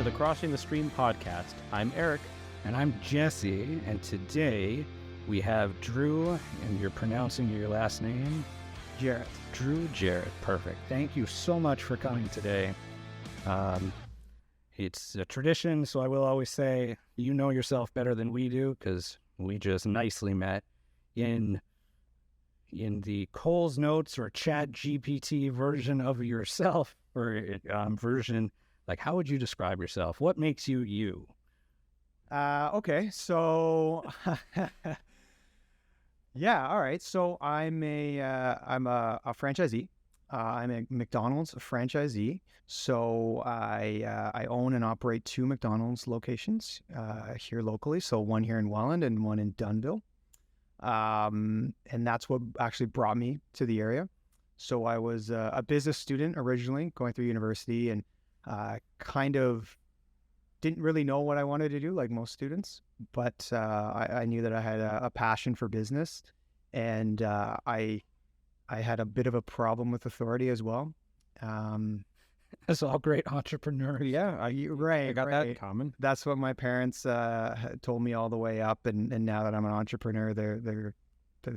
the Crossing the Stream podcast. I'm Eric. And I'm Jesse, and today we have Drew, and you're pronouncing your last name? Jarrett. Drew Jarrett. Perfect. Thank you so much for coming today. It's a tradition, so I will always say you know yourself better than we do, because we just nicely met in the Cole's Notes or Chat GPT version of yourself, or version, like, how would you describe yourself? What makes you you? Okay, so yeah, all right. So I'm a franchisee. I'm a McDonald's franchisee. So I own and operate 2 McDonald's locations here locally. So one here in Welland and one in Dunnville. And that's what actually brought me to the area. So I was a business student originally, going through university, and kind of didn't really know what I wanted to do, like most students, but I knew that I had a passion for business, and I had a bit of a problem with authority as well. That's all great entrepreneurs. Yeah, right. I got right. that in common. That's what my parents told me all the way up, and now that I'm an entrepreneur, they're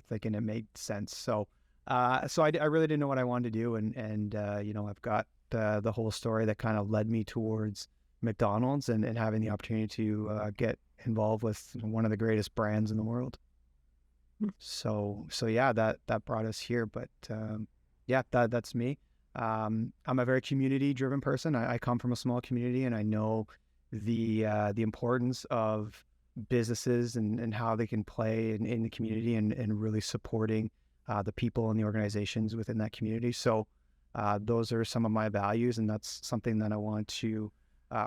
thinking it made sense. So I really didn't know what I wanted to do, and I've got the whole story that kind of led me towards McDonald's and having the opportunity to get involved with one of the greatest brands in the world. So yeah, that brought us here. But yeah, that's me. I'm a very community-driven person. I come from a small community, and I know the importance of businesses and how they can play in the community and really supporting the people and the organizations within that community. So those are some of my values, and that's something that I want to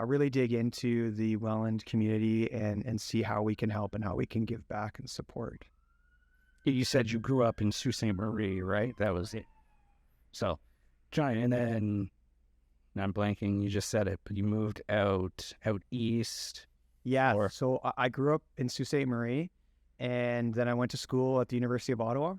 really dig into the Welland community and see how we can help and how we can give back and support. You said you grew up in Sault Ste. Marie, right? That was it. So, giant, and then I'm blanking. You just said it, but you moved out east. Yeah. So I grew up in Sault Ste. Marie, and then I went to school at the University of Ottawa.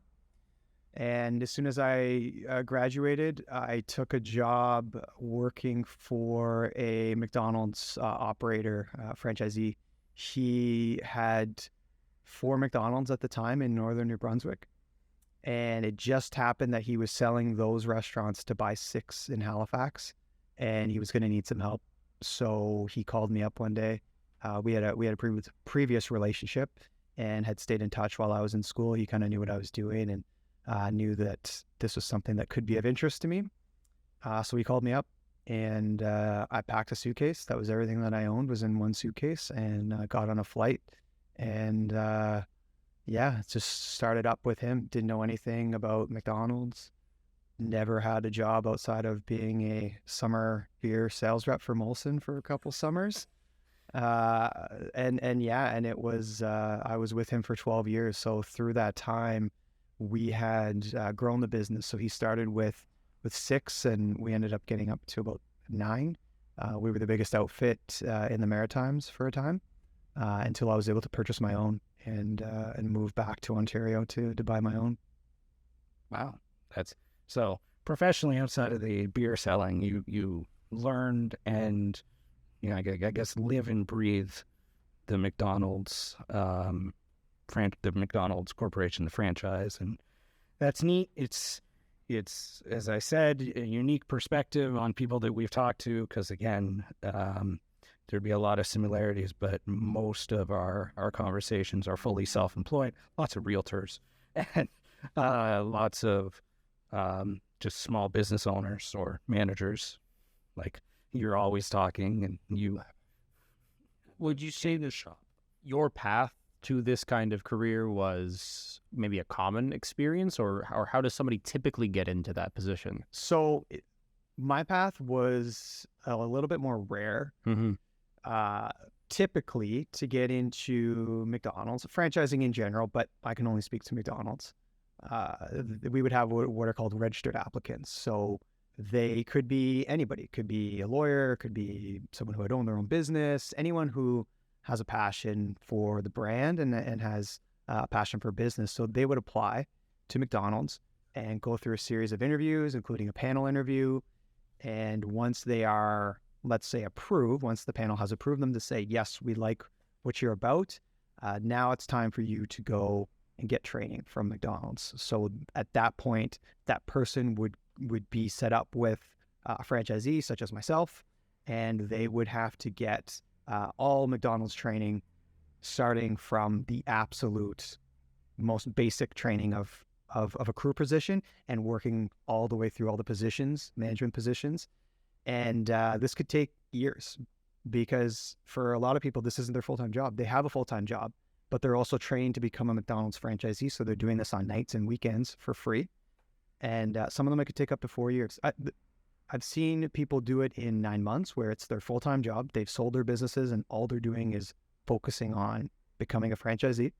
And as soon as I graduated, I took a job working for a McDonald's operator, franchisee. He had 4 McDonald's at the time in northern New Brunswick. And it just happened that he was selling those restaurants to buy 6 in Halifax, and he was going to need some help. So he called me up one day. We had a previous relationship and had stayed in touch while I was in school. He kind of knew what I was doing, and knew that this was something that could be of interest to me. So he called me up, and I packed a suitcase. That was everything that I owned was in one suitcase, and got on a flight. And yeah, just started up with him. Didn't know anything about McDonald's. Never had a job outside of being a summer beer sales rep for Molson for a couple summers. And it was, I was with him for 12 years. So through that time, we had grown the business. So he started with 6, and we ended up getting up to about 9. We were the biggest outfit in the Maritimes for a time, until I was able to purchase my own and move back to Ontario to buy my own. Wow. That's so professionally, outside of the beer selling, you learned and, I guess, live and breathe the McDonald's the McDonald's Corporation, the franchise, and that's neat. It's as I said, a unique perspective on people that we've talked to, because again, there'd be a lot of similarities, but most of our conversations are fully self-employed. Lots of realtors and lots of just small business owners or managers. Like, you're always talking, and you. Would you say your path to this kind of career was maybe a common experience, or how does somebody typically get into that position? So my path was a little bit more rare. Mm-hmm. Typically, to get into McDonald's, franchising in general, but I can only speak to McDonald's, we would have what are called registered applicants. So they could be anybody. It could be a lawyer, it could be someone who had owned their own business, anyone who has a passion for the brand and has a passion for business. So they would apply to McDonald's and go through a series of interviews, including a panel interview. And once they are let's say, approve, once the panel has approved them to say, yes, we like what you're about, now it's time for you to go and get training from McDonald's. So at that point, that person would be set up with a franchisee such as myself, and they would have to get all McDonald's training, starting from the absolute most basic training of a crew position and working all the way through all the positions, management positions. And this could take years, because for a lot of people, this isn't their full-time job. They have a full-time job, but they're also trained to become a McDonald's franchisee. So they're doing this on nights and weekends for free. And some of them, it could take up to 4 years. I've seen people do it in 9 months, where it's their full-time job. They've sold their businesses and all they're doing is focusing on becoming a franchisee.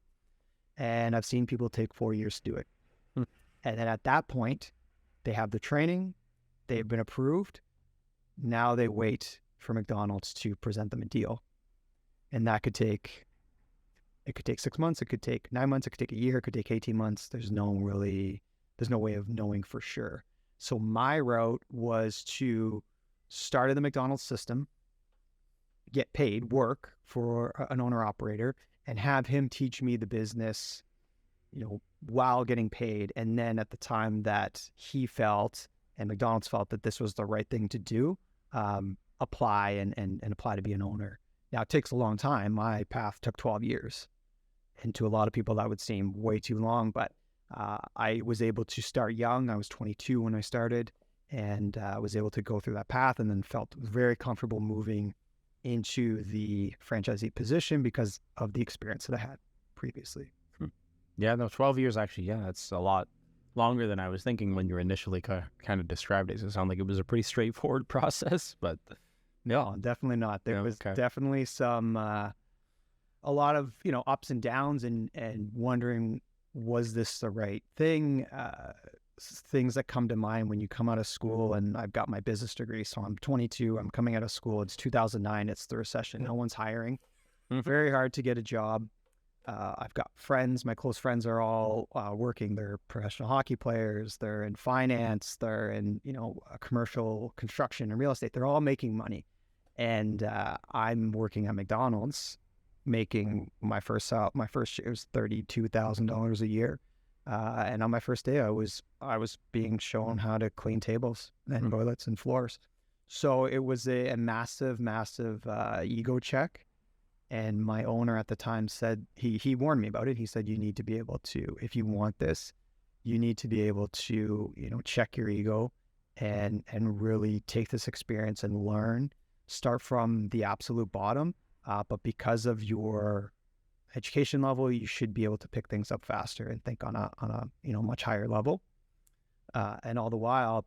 And I've seen people take 4 years to do it. And then at that point, they have the training, they've been approved. Now they wait for McDonald's to present them a deal. And that could take 6 months, it could take 9 months, it could take a year, it could take 18 months. There's no way of knowing for sure. So my route was to start in the McDonald's system, get paid, work for an owner operator, and have him teach me the business, while getting paid. And then at the time that he felt and McDonald's felt that this was the right thing to do, apply and apply to be an owner. Now, it takes a long time. My path took 12 years. And to a lot of people, that would seem way too long. But I was able to start young. I was 22 when I started, and was able to go through that path, and then felt very comfortable moving into the franchisee position because of the experience that I had previously. Yeah, no, 12 years actually. Yeah, that's a lot longer than I was thinking when you initially kind of described it. So it sounded like it was a pretty straightforward process, but no, definitely not. There was definitely some, a lot of, ups and downs and wondering, was this the right thing? Things that come to mind when you come out of school, and I've got my business degree. So I'm 22, I'm coming out of school. It's 2009. It's the recession. No one's hiring. Very hard to get a job. I've got friends. My close friends are all working. They're professional hockey players. They're in finance. They're in, commercial construction and real estate. They're all making money. And I'm working at McDonald's, making my first year was $32,000 a year. And on my first day, I was being shown how to clean tables and toilets and floors. So it was a massive, massive ego check. And my owner at the time said, he warned me about it. He said, you need to be able to, if you want this, you need to be able to, check your ego and really take this experience and learn, start from the absolute bottom. But because of your education level, you should be able to pick things up faster and think on a much higher level. And all the while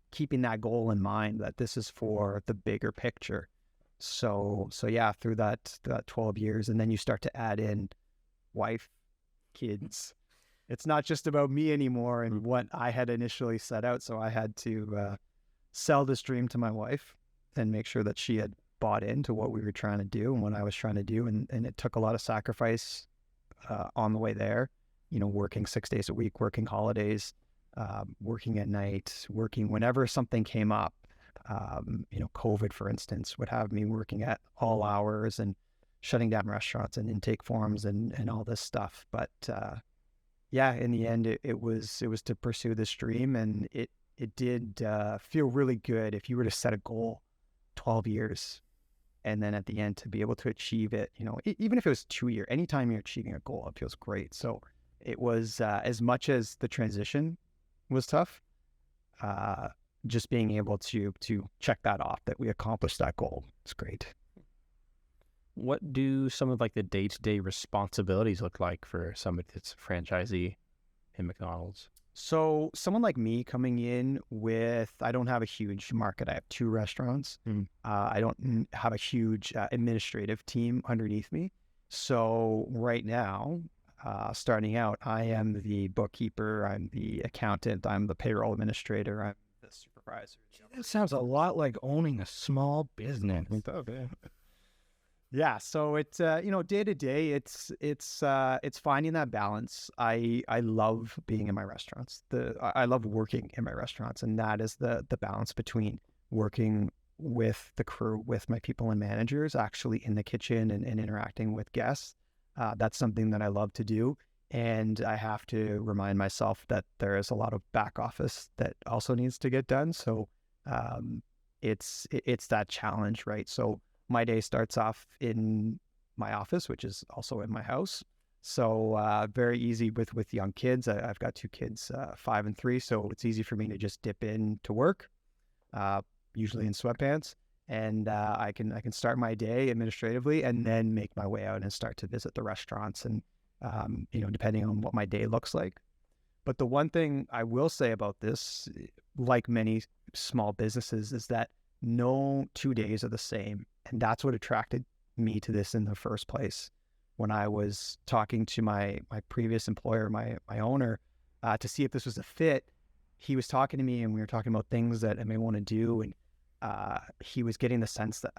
keeping that goal in mind, that this is for the bigger picture. So yeah, through that 12 years, and then you start to add in wife, kids. It's not just about me anymore and what I had initially set out. So I had to sell this dream to my wife and make sure that she had bought into what we were trying to do and what I was trying to do. And it took a lot of sacrifice on the way there, working 6 days a week, working holidays, working at night, working whenever something came up. COVID, for instance, would have me working at all hours and shutting down restaurants and intake forms and all this stuff. But in the end, it was to pursue this dream, and it did feel really good. If you were to set a goal 12 years and then at the end to be able to achieve it, even if it was 2 years, anytime you're achieving a goal, it feels great. So it was, as much as the transition was tough, just being able to check that off, that we accomplished that goal, it's great. What do some of the day-to-day responsibilities look like for somebody that's a franchisee in McDonald's? So someone like me coming in I don't have a huge market. I have 2 restaurants. I don't have a huge administrative team underneath me. So right now, starting out, I am the bookkeeper, I'm the accountant, I'm the payroll administrator, I'm the supervisor. It sounds a lot like owning a small business. Yeah, so it's day to day, it's finding that balance. I love being in my restaurants. I love working in my restaurants, and that is the balance between working with the crew, with my people and managers, actually in the kitchen and interacting with guests. That's something that I love to do. And I have to remind myself that there is a lot of back office that also needs to get done. So it's that challenge, right? So my day starts off in my office, which is also in my house. So very easy with young kids. I've got two kids, 5 and 3. So it's easy for me to just dip in to work, usually in sweatpants. And I can start my day administratively and then make my way out and start to visit the restaurants and, depending on what my day looks like. But the one thing I will say about this, like many small businesses, is that no 2 days are the same. And that's what attracted me to this in the first place. When I was talking to my previous employer, my owner, to see if this was a fit, he was talking to me and we were talking about things that I may want to do. And he was getting the sense that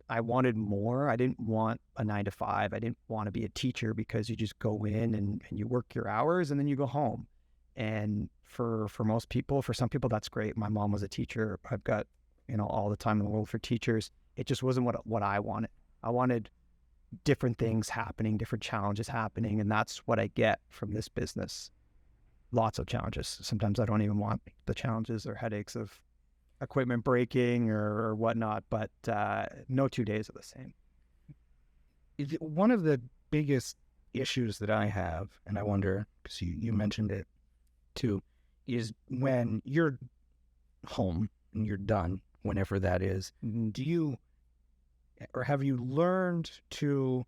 I wanted more. I didn't want a 9 to 5. I didn't want to be a teacher because you just go in and you work your hours and then you go home. And for most people, for some people, that's great. My mom was a teacher. I've got, all the time in the world for teachers. It just wasn't what I wanted. I wanted different things happening, different challenges happening. And that's what I get from this business. Lots of challenges. Sometimes I don't even want the challenges or headaches of equipment breaking or whatnot, but no 2 days are the same. One of the biggest issues that I have, and I wonder, because you mentioned it too, is when you're home and you're done, whenever that is, do you, or have you learned to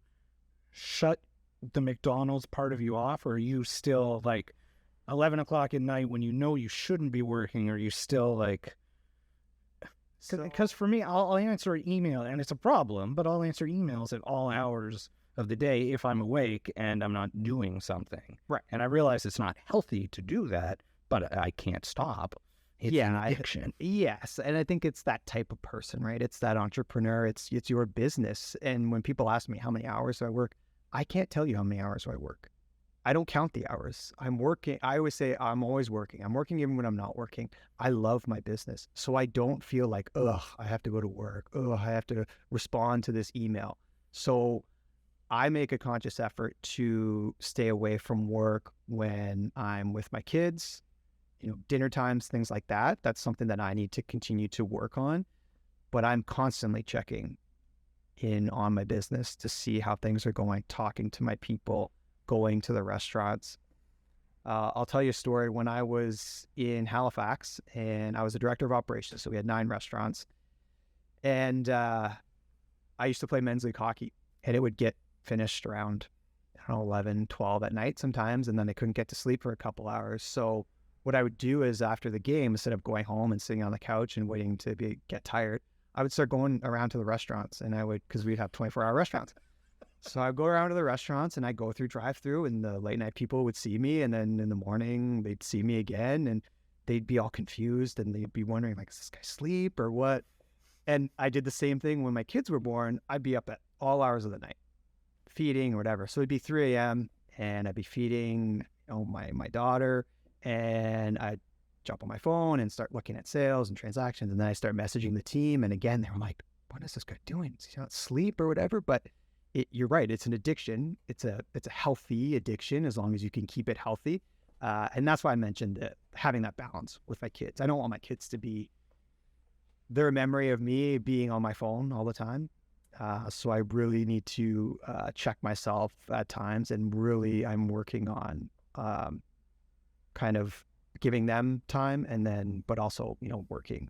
shut the McDonald's part of you off, or are you still like 11 o'clock at night when you shouldn't be working, or you still like... Because for me, I'll answer an email, and it's a problem, but I'll answer emails at all hours of the day if I'm awake and I'm not doing something. Right. And I realize it's not healthy to do that, but I can't stop. It's an addiction. Yes. And I think it's that type of person, right? It's that entrepreneur. It's your business. And when people ask me how many hours do I work, I can't tell you how many hours I work. I don't count the hours. I'm working. I always say I'm always working. I'm working even when I'm not working. I love my business. So I don't feel like, I have to go to work. I have to respond to this email. So I make a conscious effort to stay away from work when I'm with my kids, dinner times, things like that. That's something that I need to continue to work on. But I'm constantly checking in on my business to see how things are going, talking to my people, going to the restaurants. I'll tell you a story. When I was in Halifax and I was the director of operations, so we had 9 restaurants, and I used to play men's league hockey, and it would get finished around 11, 12 at night sometimes, and then I couldn't get to sleep for a couple hours. So what I would do is after the game, instead of going home and sitting on the couch and waiting to get tired, I would start going around to the restaurants, and because we'd have 24-hour restaurants. So I'd go around to the restaurants and I'd go through drive-through, and the late night people would see me, and then in the morning they'd see me again and they'd be all confused and they'd be wondering, like, is this guy asleep or what? And I did the same thing when my kids were born. I'd be up at all hours of the night feeding or whatever. So it'd be 3 a.m. and I'd be feeding my daughter, and I'd jump on my phone and start looking at sales and transactions, and then I start messaging the team, and again they were like, what is this guy doing? Is he not asleep or whatever? But you're right. It's an addiction. It's a healthy addiction as long as you can keep it healthy. And that's why I mentioned having that balance with my kids. I don't want my kids to be their memory of me being on my phone all the time. So I really need to check myself at times, and really I'm working on kind of giving them time, and then, but also, working.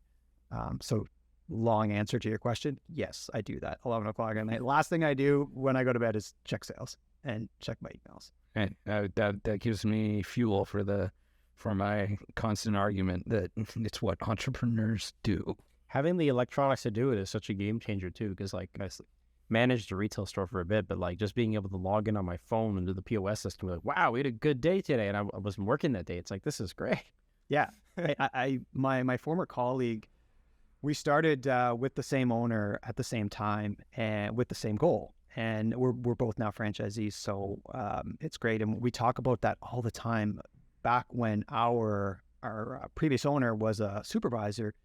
So long answer to your question. Yes, I do that. 11 o'clock at night. Last thing I do when I go to bed is check sales and check my emails. And that gives me fuel for my constant argument that it's what entrepreneurs do. Having the electronics to do it is such a game changer too, because like I managed a retail store for a bit, but like just being able to log in on my phone and do the POS system, like, wow, we had a good day today, and I wasn't working that day. It's like, this is great. Yeah, my former colleague, we started with the same owner at the same time and with the same goal, and we're both now franchisees. So it's great, and we talk about that all the time. Back when our previous owner was a supervisor,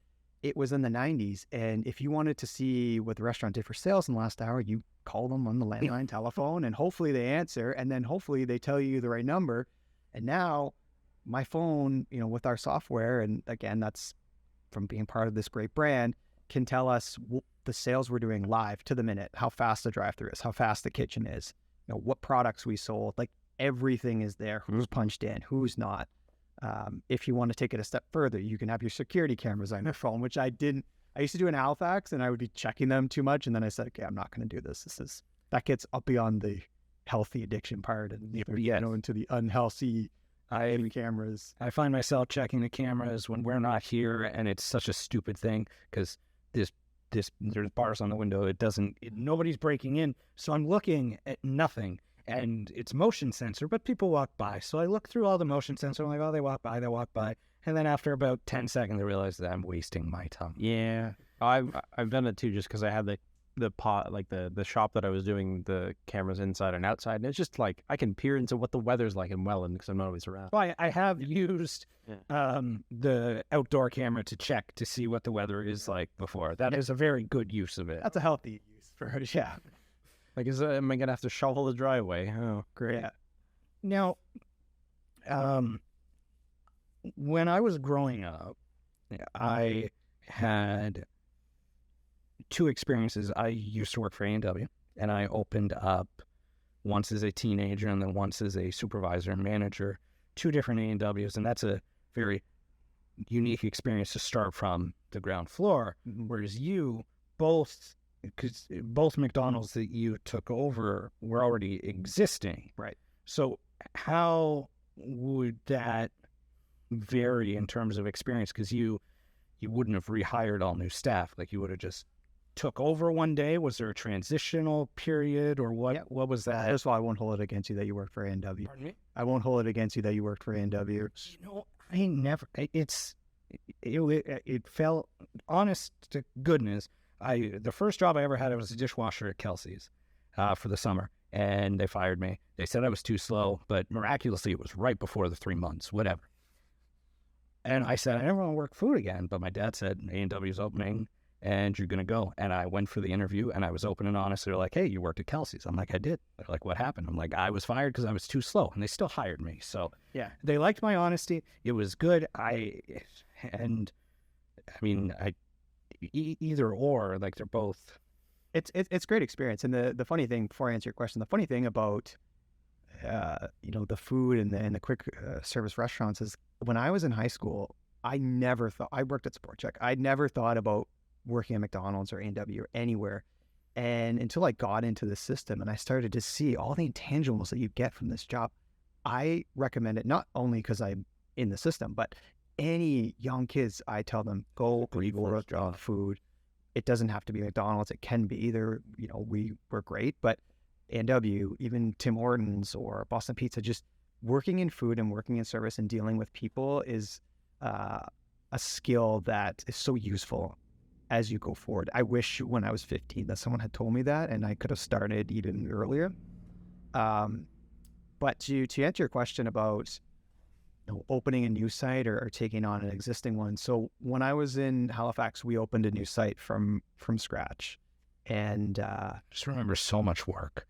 it was in the 90s. And if you wanted to see what the restaurant did for sales in the last hour, you call them on the landline telephone, and hopefully they answer, and then hopefully they tell you the right number. And now my phone, with our software, and again, that's from being part of this great brand, can tell us the sales we're doing live to the minute, how fast the drive-thru is, how fast the kitchen is, what products we sold. Like, everything is there, who's punched in, who's not. If you want to take it a step further, you can have your security cameras on your phone, which I didn't. I used to do in Halifax, and I would be checking them too much, and then I said, okay, I'm not going to do this. That gets up beyond the healthy addiction part, and into the unhealthy cameras. I find myself checking the cameras when we're not here, and it's such a stupid thing because there's bars on the window. Nobody's breaking in, so I'm looking at nothing. And it's motion sensor, but people walk by. So I look through all the motion sensor. I'm like, oh, they walk by. And then after about 10 seconds, I realize that I'm wasting my time. Yeah. I've done it too, just because I had the pot, like the shop that I was doing the cameras inside and outside. And it's just like, I can peer into what the weather's like in Welland because I'm not always around. Well, I have used the outdoor camera to check to see what the weather is like before. That is a very good use of it. That's a healthy use for it. Yeah. Like, am I going to have to shovel the driveway? Oh, great. Yeah. Now, when I was growing up, I had two experiences. I used to work for A&W, and I opened up once as a teenager and then once as a supervisor and manager, two different A&Ws, and that's a very unique experience to start from the ground floor, whereas you both... because both McDonald's that you took over were already existing. Right. So how would that vary in terms of experience? Because you wouldn't have rehired all new staff. Like, you would have just took over one day. Was there a transitional period, or what? Yeah. What was that? First of all, I won't hold it against you that you worked for A&W. Pardon me? I won't hold it against you that you worked for A&W. I never. It felt, honest to goodness, the first job I ever had, I was a dishwasher at Kelsey's for the summer, and they fired me. They said I was too slow, but miraculously it was right before the 3 months, whatever. And I said, I never want to work food again, but my dad said, A&W's opening, and you're going to go. And I went for the interview, and I was open and honest. They're like, hey, you worked at Kelsey's. I'm like, I did. They're like, what happened? I'm like, I was fired because I was too slow, and they still hired me. So yeah, they liked my honesty. It was good. Either or, like, they're both. It's great experience. And the funny thing, before I answer your question, the funny thing about the food and the quick service restaurants is, when I was in high school, I never thought, I worked at Sport Check. I'd never thought about working at McDonald's or A&W or anywhere. And until I got into the system and I started to see all the intangibles that you get from this job, I recommend it, not only because I'm in the system, but any young kids, I tell them, go restaurant food. It doesn't have to be McDonald's. It can be either. We were great, but A&W, even Tim Hortons or Boston Pizza, just working in food and working in service and dealing with people is a skill that is so useful as you go forward. I wish when I was 15 that someone had told me that, and I could have started even earlier. But to answer your question about opening a new site or taking on an existing one. So when I was in Halifax, we opened a new site from scratch, and Just remember, so much work.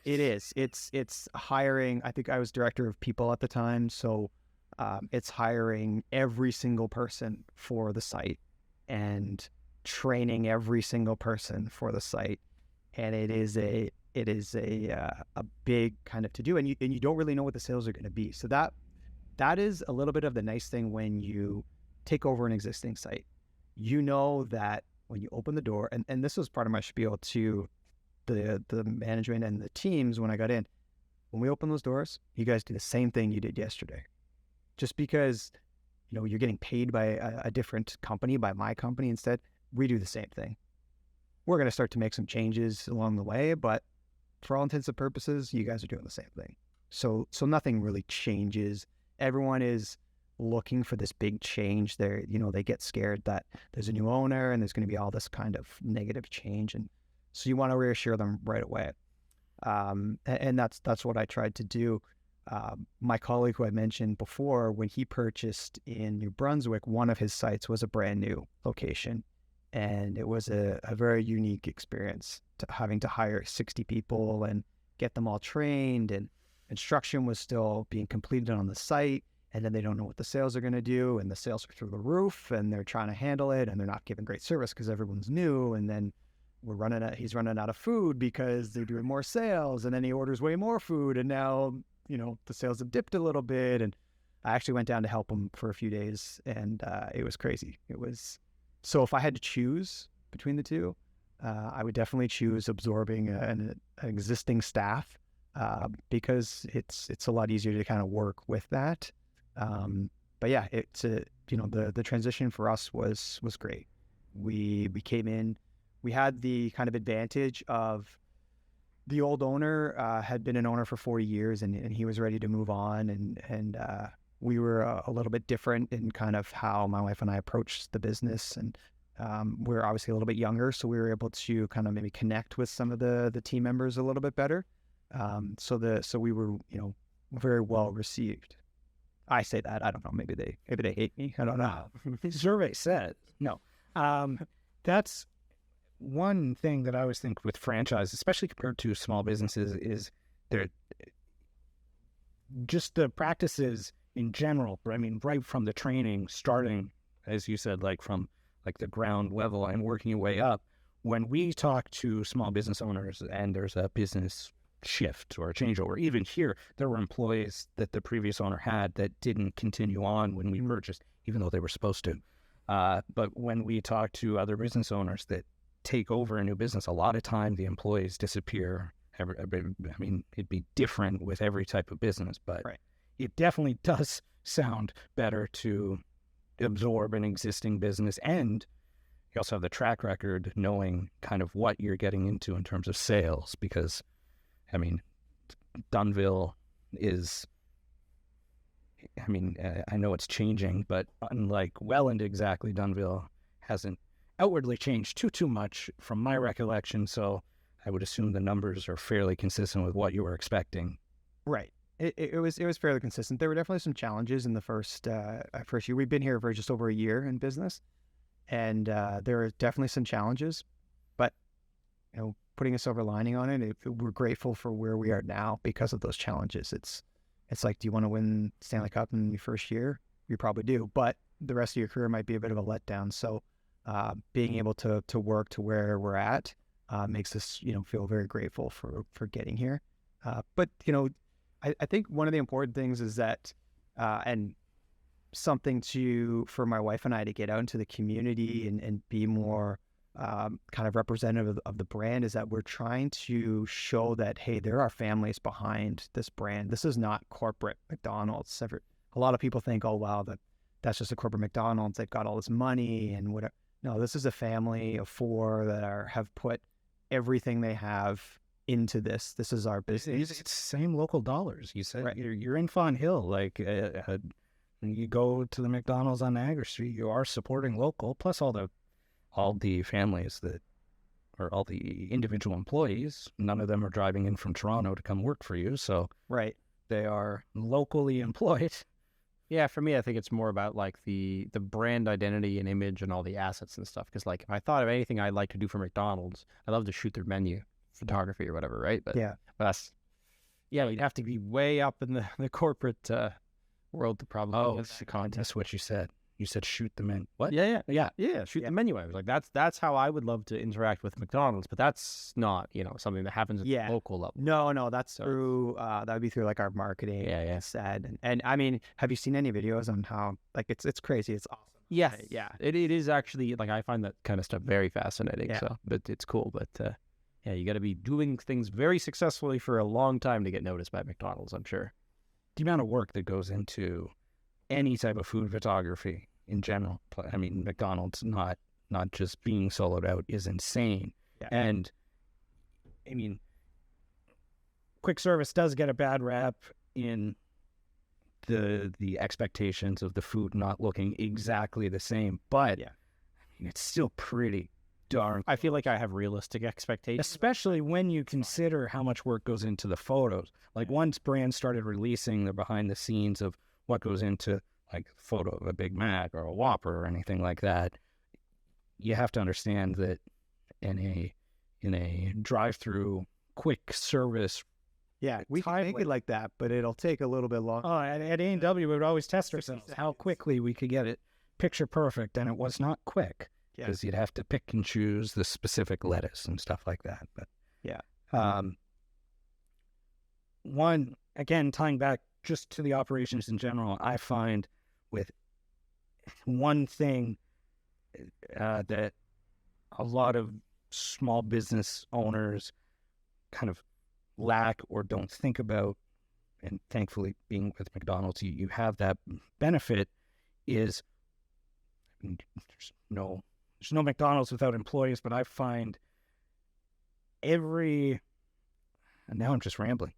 it is. It's hiring. I think I was director of people at the time, so it's hiring every single person for the site and training every single person for the site, and it is a big kind of to do, and you don't really know what the sales are going to be. So that is a little bit of the nice thing when you take over an existing site. You know that when you open the door, and this was part of my spiel to the management and the teams when I got in, when we open those doors, you guys do the same thing you did yesterday. Just because you're getting paid by a different company, by my company instead, we do the same thing. We're going to start to make some changes along the way, but for all intents and purposes, you guys are doing the same thing. So nothing really changes. Everyone is looking for this big change. They get scared that there's a new owner and there's going to be all this kind of negative change, and so you want to reassure them right away. And that's what I tried to do. My colleague who I mentioned before, when he purchased in New Brunswick, one of his sites was a brand new location. And it was a very unique experience having to hire 60 people and get them all trained. And construction was still being completed on the site. And then they don't know what the sales are going to do. And the sales are through the roof and they're trying to handle it. And they're not giving great service because everyone's new. And then he's running out of food because they're doing more sales. And then he orders way more food. And now, the sales have dipped a little bit. And I actually went down to help him for a few days. And it was crazy. So if I had to choose between the two, I would definitely choose absorbing an existing staff because it's a lot easier to kind of work with that. But yeah, the transition for us was great. We came in, we had the kind of advantage of the old owner had been an owner for 40 years and he was ready to move on and we were a little bit different in kind of how my wife and I approached the business. And we're obviously a little bit younger, so we were able to kind of maybe connect with some of the team members a little bit better. So we were, very well received. I say that, I don't know, maybe they hate me. I don't know. The survey said no. That's one thing that I always think with franchise, especially compared to small businesses, is they're just the practices in general. I mean, right from the training, starting, as you said, like from like the ground level and working your way up. When we talk to small business owners and there's a business shift or a changeover, even here, there were employees that the previous owner had that didn't continue on when we purchased, even though they were supposed to. But when we talk to other business owners that take over a new business, a lot of time the employees disappear. I mean, it'd be different with every type of business, but right. It definitely does sound better to absorb an existing business, and you also have the track record knowing kind of what you're getting into in terms of sales, because I mean, Dunnville is, I know it's changing, but unlike Welland exactly, Dunnville hasn't outwardly changed too much from my recollection, so I would assume the numbers are fairly consistent with what you were expecting. Right. It was fairly consistent. There were definitely some challenges in the first year. We've been here for just over a year in business, and there are definitely some challenges. But putting a silver lining on it, we're grateful for where we are now because of those challenges. It's like, do you want to win Stanley Cup in your first year? You probably do, but the rest of your career might be a bit of a letdown. So being able to work to where we're at makes us feel very grateful for getting here. But I think one of the important things is that, and something for my wife and I to get out into the community and be more kind of representative of the brand, is that we're trying to show that, hey, there are families behind this brand. This is not corporate McDonald's. A lot of people think, oh, wow, that's just a corporate McDonald's. They've got all this money and whatever. No, this is a family of 4 that have put everything they have into this. This is our business. It's same local dollars. You said right. You're in Fawn Hill. Like when you go to the McDonald's on Niagara Street, you are supporting local. Plus all the families that, or all the individual employees. None of them are driving in from Toronto to come work for you. So right, they are locally employed. Yeah, for me, I think it's more about like the brand identity and image and all the assets and stuff. Because like if I thought of anything I'd like to do for McDonald's, I'd love to shoot their menu, photography or whatever, right? But you'd have to be way up in the corporate world to probably the contest. That's what you said. You said shoot the menu. What? Yeah. Shoot the menu. I was like, that's how I would love to interact with McDonald's, but that's not something that happens at the local level. No, that's through that would be through like our marketing. Yeah. Said and I mean, have you seen any videos on how like it's crazy? It's awesome. Yeah. It is actually like I find that kind of stuff very fascinating. Yeah. So, but it's cool. But you got to be doing things very successfully for a long time to get noticed by McDonald's, I'm sure. The amount of work that goes into any type of food photography in general, I mean, McDonald's not just being soloed out is insane. Yeah. And I mean, quick service does get a bad rap in the expectations of the food not looking exactly the same, but I mean, it's still pretty darn. I feel like I have realistic expectations. Especially when you consider how much work goes into the photos. Like once brands started releasing the behind the scenes of what goes into like a photo of a Big Mac or a Whopper or anything like that, you have to understand that in a drive-through quick service. Yeah, we can make it like that, but it'll take a little bit longer. Oh, at A&W, we would always test ourselves how quickly we could get it picture perfect, and it was not quick because you'd have to pick and choose the specific lettuce and stuff like that. But one, again, tying back just to the operations in general, I find with one thing that a lot of small business owners kind of lack or don't think about, and thankfully being with McDonald's, you have that benefit, is there's no McDonald's without employees, but I find and now I'm just rambling,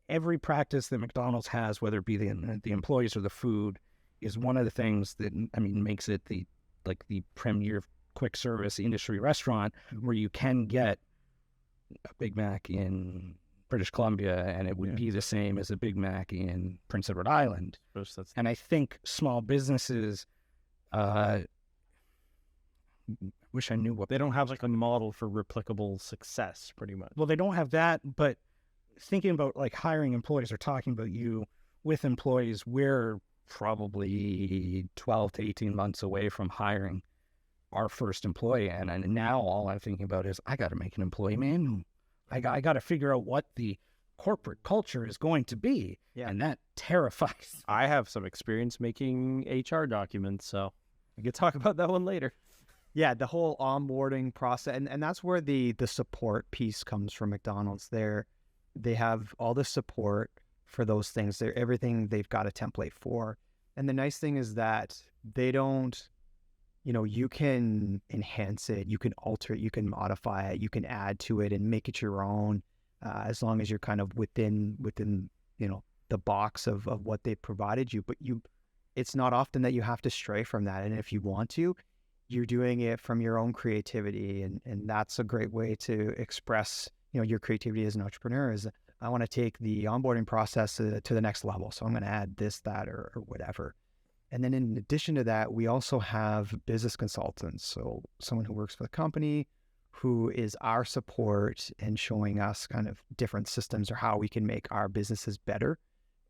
every practice that McDonald's has, whether it be the employees or the food, is one of the things that, I mean, makes it the premier quick service industry restaurant where you can get a Big Mac in British Columbia and it would be the same as a Big Mac in Prince Edward Island. And I think small businesses, wish I knew what they don't have like a model for replicable success, pretty much. Well, they don't have that, but thinking about like hiring employees or talking about you with employees, we're probably 12 to 18 months away from hiring our first employee. And now all I'm thinking about is I got to make an employee manual. I got to figure out what the corporate culture is going to be. Yeah. And that terrifies. I have some experience making HR documents, so we can talk about that one later. Yeah, the whole onboarding process, and that's where the support piece comes from McDonald's. They have all the support for those things. Everything they've got a template for. And the nice thing is that they don't, you can enhance it, you can alter it, you can modify it, you can add to it and make it your own, as long as you're kind of within the box of what they provided you. But it's not often that you have to stray from that. And if you want to, you're doing it from your own creativity. And that's a great way to express, your creativity as an entrepreneur. Is I want to take the onboarding process to the next level. So I'm going to add this, that, or whatever. And then in addition to that, we also have business consultants. So someone who works for the company who is our support and showing us kind of different systems or how we can make our businesses better.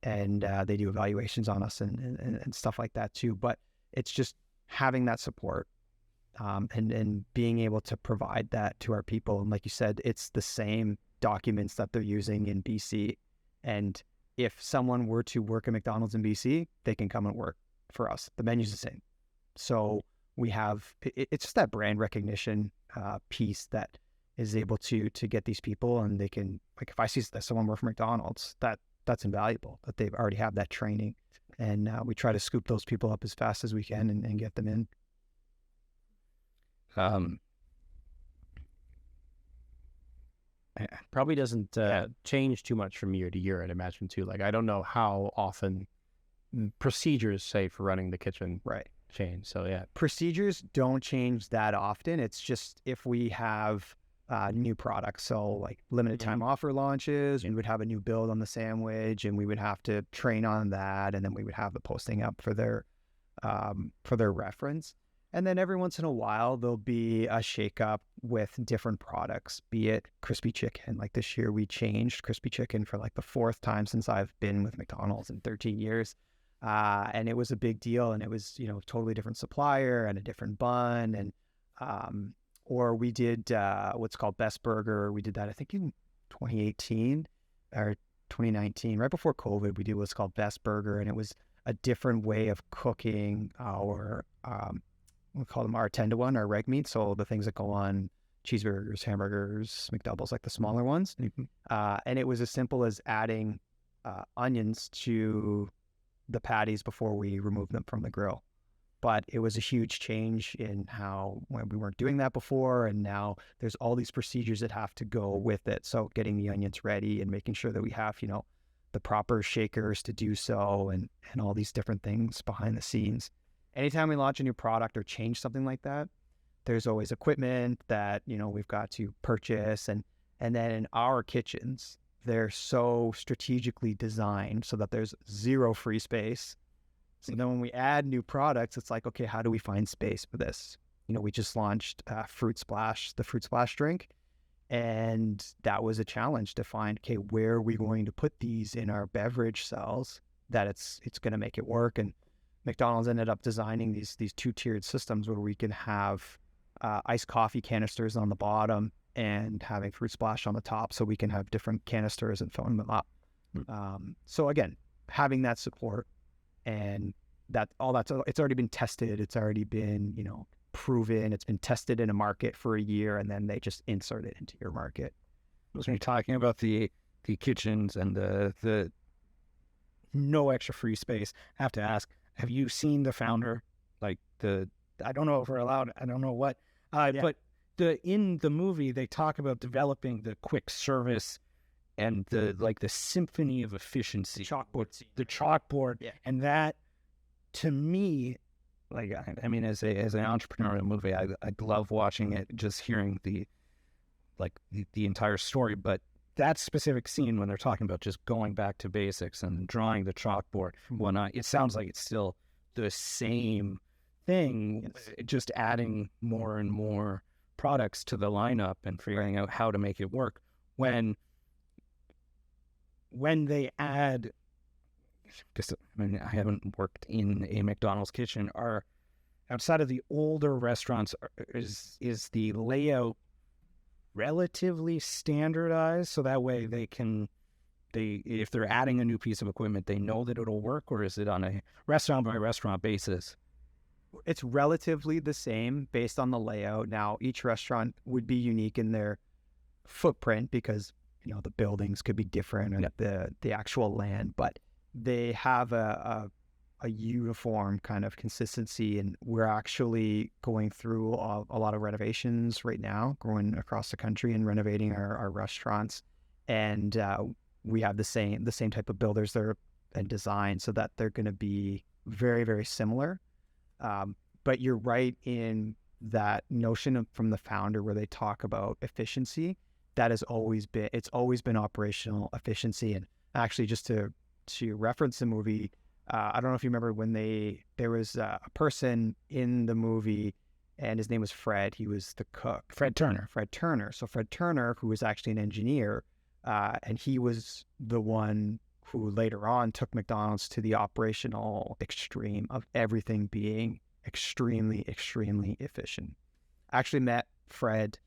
And they do evaluations on us and stuff like that too. But it's just having that support and being able to provide that to our people. And like you said, it's the same documents that they're using in BC. And if someone were to work at McDonald's in BC, they can come and work for us. The menu's the same. So we have, it's just that brand recognition piece that is able to get these people, and they can, like, if I see someone work for McDonald's, that's invaluable, that they've already have that training. And we try to scoop those people up as fast as we can and get them in. Probably doesn't change too much from year to year, I'd imagine too. Like, I don't know how often procedures, say, for running the kitchen change. So yeah, procedures don't change that often. It's just if we have new products, so like limited time offer launches, we would have a new build on the sandwich, and we would have to train on that, and then we would have the posting up for their reference. And then every once in a while, there'll be a shakeup with different products, be it crispy chicken. Like this year, we changed crispy chicken for like the 4th time since I've been with McDonald's in 13 years. And it was a big deal, and it was, totally different supplier and a different bun. And, or we did what's called Best Burger. We did that, I think, in 2018 or 2019, right before COVID. We did what's called Best Burger, and it was a different way of cooking our, we call them our 10-to-1, our reg meat. So the things that go on cheeseburgers, hamburgers, McDoubles, like the smaller ones. And it was as simple as adding onions to the patties before we remove them from the grill. But it was a huge change in how, when we weren't doing that before, and now there's all these procedures that have to go with it. So getting the onions ready and making sure that we have, the proper shakers to do so, and all these different things behind the scenes. Anytime we launch a new product or change something like that, there's always equipment that, we've got to purchase. And then in our kitchens, they're so strategically designed so that there's zero free space. So then when we add new products, it's like, okay, how do we find space for this? We just launched the Fruit Splash drink. And that was a challenge to find, okay, where are we going to put these in our beverage cells that it's going to make it work? And McDonald's ended up designing these two-tiered systems where we can have iced coffee canisters on the bottom and having Fruit Splash on the top, so we can have different canisters and filling them up. So again, having that support and it's already been tested. It's already been, proven. It's been tested in a market for a year, and then they just insert it into your market. When you're talking about the kitchens and the no extra free space, I have to ask, have you seen the founder? Like I don't know if we're allowed, I don't know what, but in the movie, they talk about developing the quick service and the symphony of efficiency. The chalkboard. Yeah. And that, to me, I mean, as an entrepreneurial movie, I love watching it, just hearing the entire story. But that specific scene when they're talking about just going back to basics and drawing the chalkboard, whatnot, it sounds like it's still the same thing, just adding more and more products to the lineup and figuring out how to make it work. When they add, because I haven't worked in a McDonald's kitchen, are outside of the older restaurants, is the layout relatively standardized, so that way if they're adding a new piece of equipment, they know that it'll work, or is it on a restaurant by restaurant basis? It's relatively the same based on the layout. Now, each restaurant would be unique in their footprint because, the buildings could be different and the actual land, but they have a uniform kind of consistency. And we're actually going through a lot of renovations right now, going across the country and renovating our restaurants. And we have the same type of builders there and design, so that they're going to be very, very similar. But you're right in that notion from the founder where they talk about efficiency. That has always been operational efficiency. And actually, just to reference the movie, I don't know if you remember when there was a person in the movie, and his name was Fred. He was the cook. Fred Turner. So Fred Turner, who was actually an engineer, and he was the one who later on took McDonald's to the operational extreme of everything being extremely, extremely efficient. I actually met Fred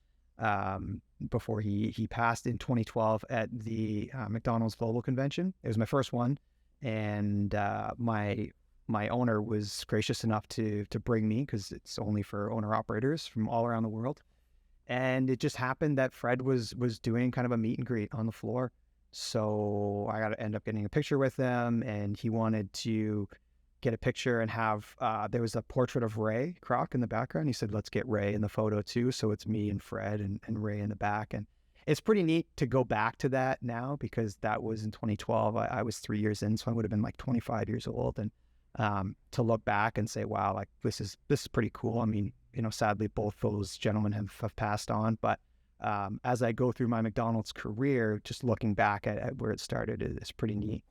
before he passed in 2012 at the McDonald's Global Convention. It was my first one, and my owner was gracious enough to bring me, because it's only for owner operators from all around the world. And it just happened that Fred was doing kind of a meet and greet on the floor. So I got to end up getting a picture with him, and he wanted to get a picture and have, there was a portrait of Ray Kroc in the background. He said, let's get Ray in the photo too. So it's me and Fred and Ray in the back. And it's pretty neat to go back to that now, because that was in 2012. I was 3 years in, so I would have been like 25 years old. And to look back and say, wow, like this is pretty cool. I mean, sadly, both those gentlemen have passed on, but as I go through my McDonald's career, just looking back at where it started is pretty neat.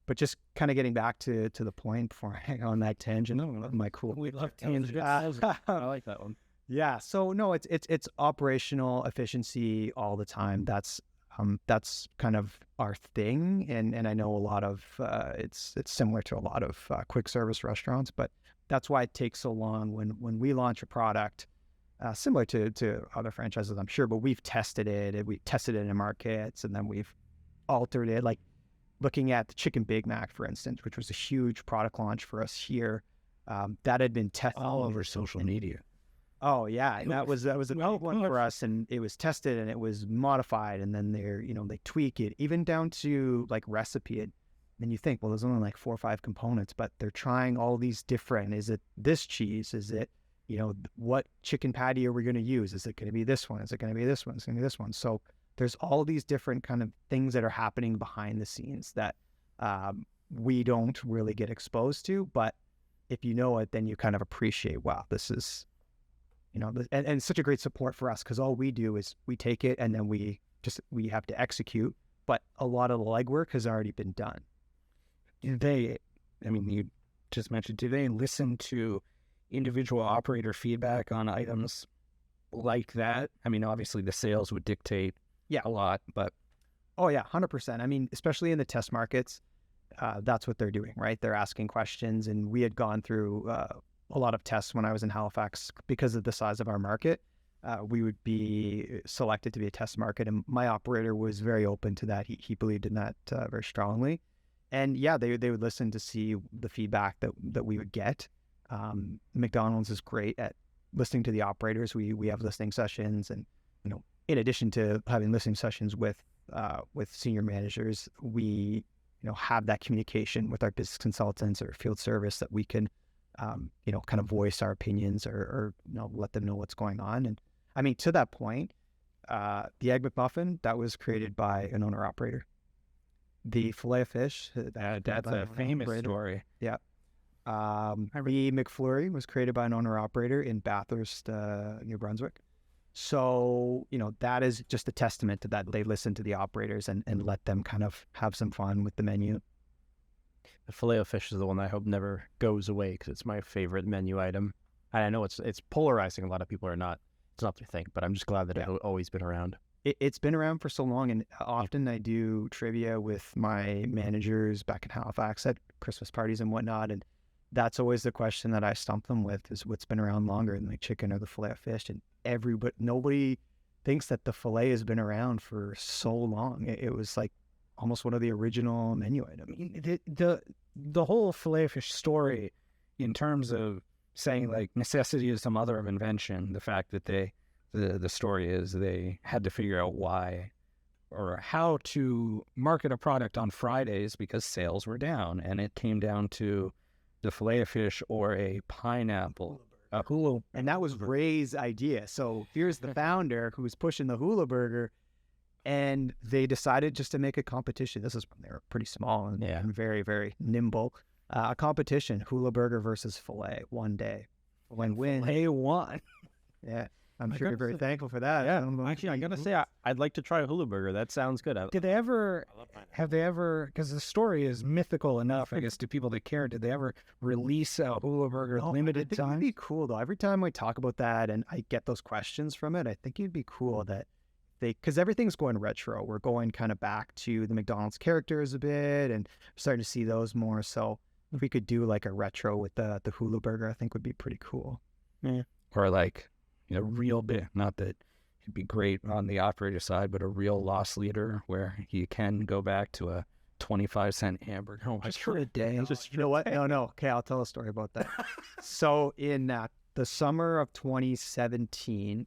But just kind of getting back to the point before I hang on that tangent. We love tangents. I like that one. Yeah. So no, it's operational efficiency all the time. That's kind of our thing, and I know a lot of it's similar to a lot of quick service restaurants, but that's why it takes so long when we launch a product. Similar to other franchises, I'm sure, but we've tested it in markets, and then we've altered it. Like looking at the Chicken Big Mac, for instance, which was a huge product launch for us here, that had been tested all over social media. Oh yeah, and that was a big one for us, and it was tested and it was modified, and then they tweak it even down to like recipe it. And you think, well, there's only like 4 or 5 components, but they're trying all these different. Is it this cheese? Is it what chicken patty are we going to use? Is it going to be this one? Is it going to be this one? Is it going to be this one? So there's all these different kind of things that are happening behind the scenes that we don't really get exposed to. But if you know it, then you kind of appreciate, wow, this is and such a great support for us because all we do is we take it and then we have to execute. But a lot of the legwork has already been done. You just mentioned, do they listen to individual operator feedback on items like that? I mean, obviously the sales would dictate a lot, but... Oh yeah, 100%. I mean, especially in the test markets, that's what they're doing, right? They're asking questions, and we had gone through a lot of tests when I was in Halifax because of the size of our market. We would be selected to be a test market, and my operator was very open to that. He believed in that very strongly. And yeah, they would listen to see the feedback that we would get. McDonald's is great at listening to the operators. We have listening sessions, and in addition to having listening sessions with senior managers, we have that communication with our business consultants or field service that we can kind of voice our opinions or let them know what's going on. And I mean, to that point, the Egg McMuffin, that was created by an owner operator. The filet of fish, that's a famous story. Yeah. The McFlurry was created by an owner operator in Bathurst, New Brunswick. So, that is just a testament to that. They listen to the operators and let them kind of have some fun with the menu. The filet of fish is the one I hope never goes away because it's my favorite menu item. And I know it's polarizing. A lot of people are not. It's not their thing, but I'm just glad that it's always been around. It's been around for so long, and often I do trivia with my managers back in Halifax at Christmas parties and whatnot, and that's always the question that I stump them with is what's been around longer than the chicken or the filet of fish. And nobody thinks that the filet has been around for so long. It was like almost one of the original menu items. The whole filet of fish story, in terms of saying like necessity is the mother of invention, the fact that the story is they had to figure out why or how to market a product on Fridays because sales were down, and it came down to the filet of fish or a pineapple. And that was Ray's idea. So here's the founder who was pushing the hula burger, and they decided just to make a competition. This is when they were pretty small and very, very nimble. A competition, hula burger versus filet, one day. Win-win. Filet won. Yeah. I'm sure you're very thankful for that. Yeah. Actually, I got to say, I'd like to try a hula burger. That sounds good. Have they ever, because the story is mythical enough, I guess, to people that care, did they ever release a hula burger limited time? It'd be cool, though. Every time we talk about that and I get those questions from it, I think it'd be cool that because everything's going retro. We're going kind of back to the McDonald's characters a bit and starting to see those more. So if we could do like a retro with the hula burger, I think would be pretty cool. Yeah. Or like, real bit, not that it'd be great on the operator side, but a real loss leader where you can go back to a 25-cent hamburger. Just for a day. You know what? No. Okay, I'll tell a story about that. So in the summer of 2017,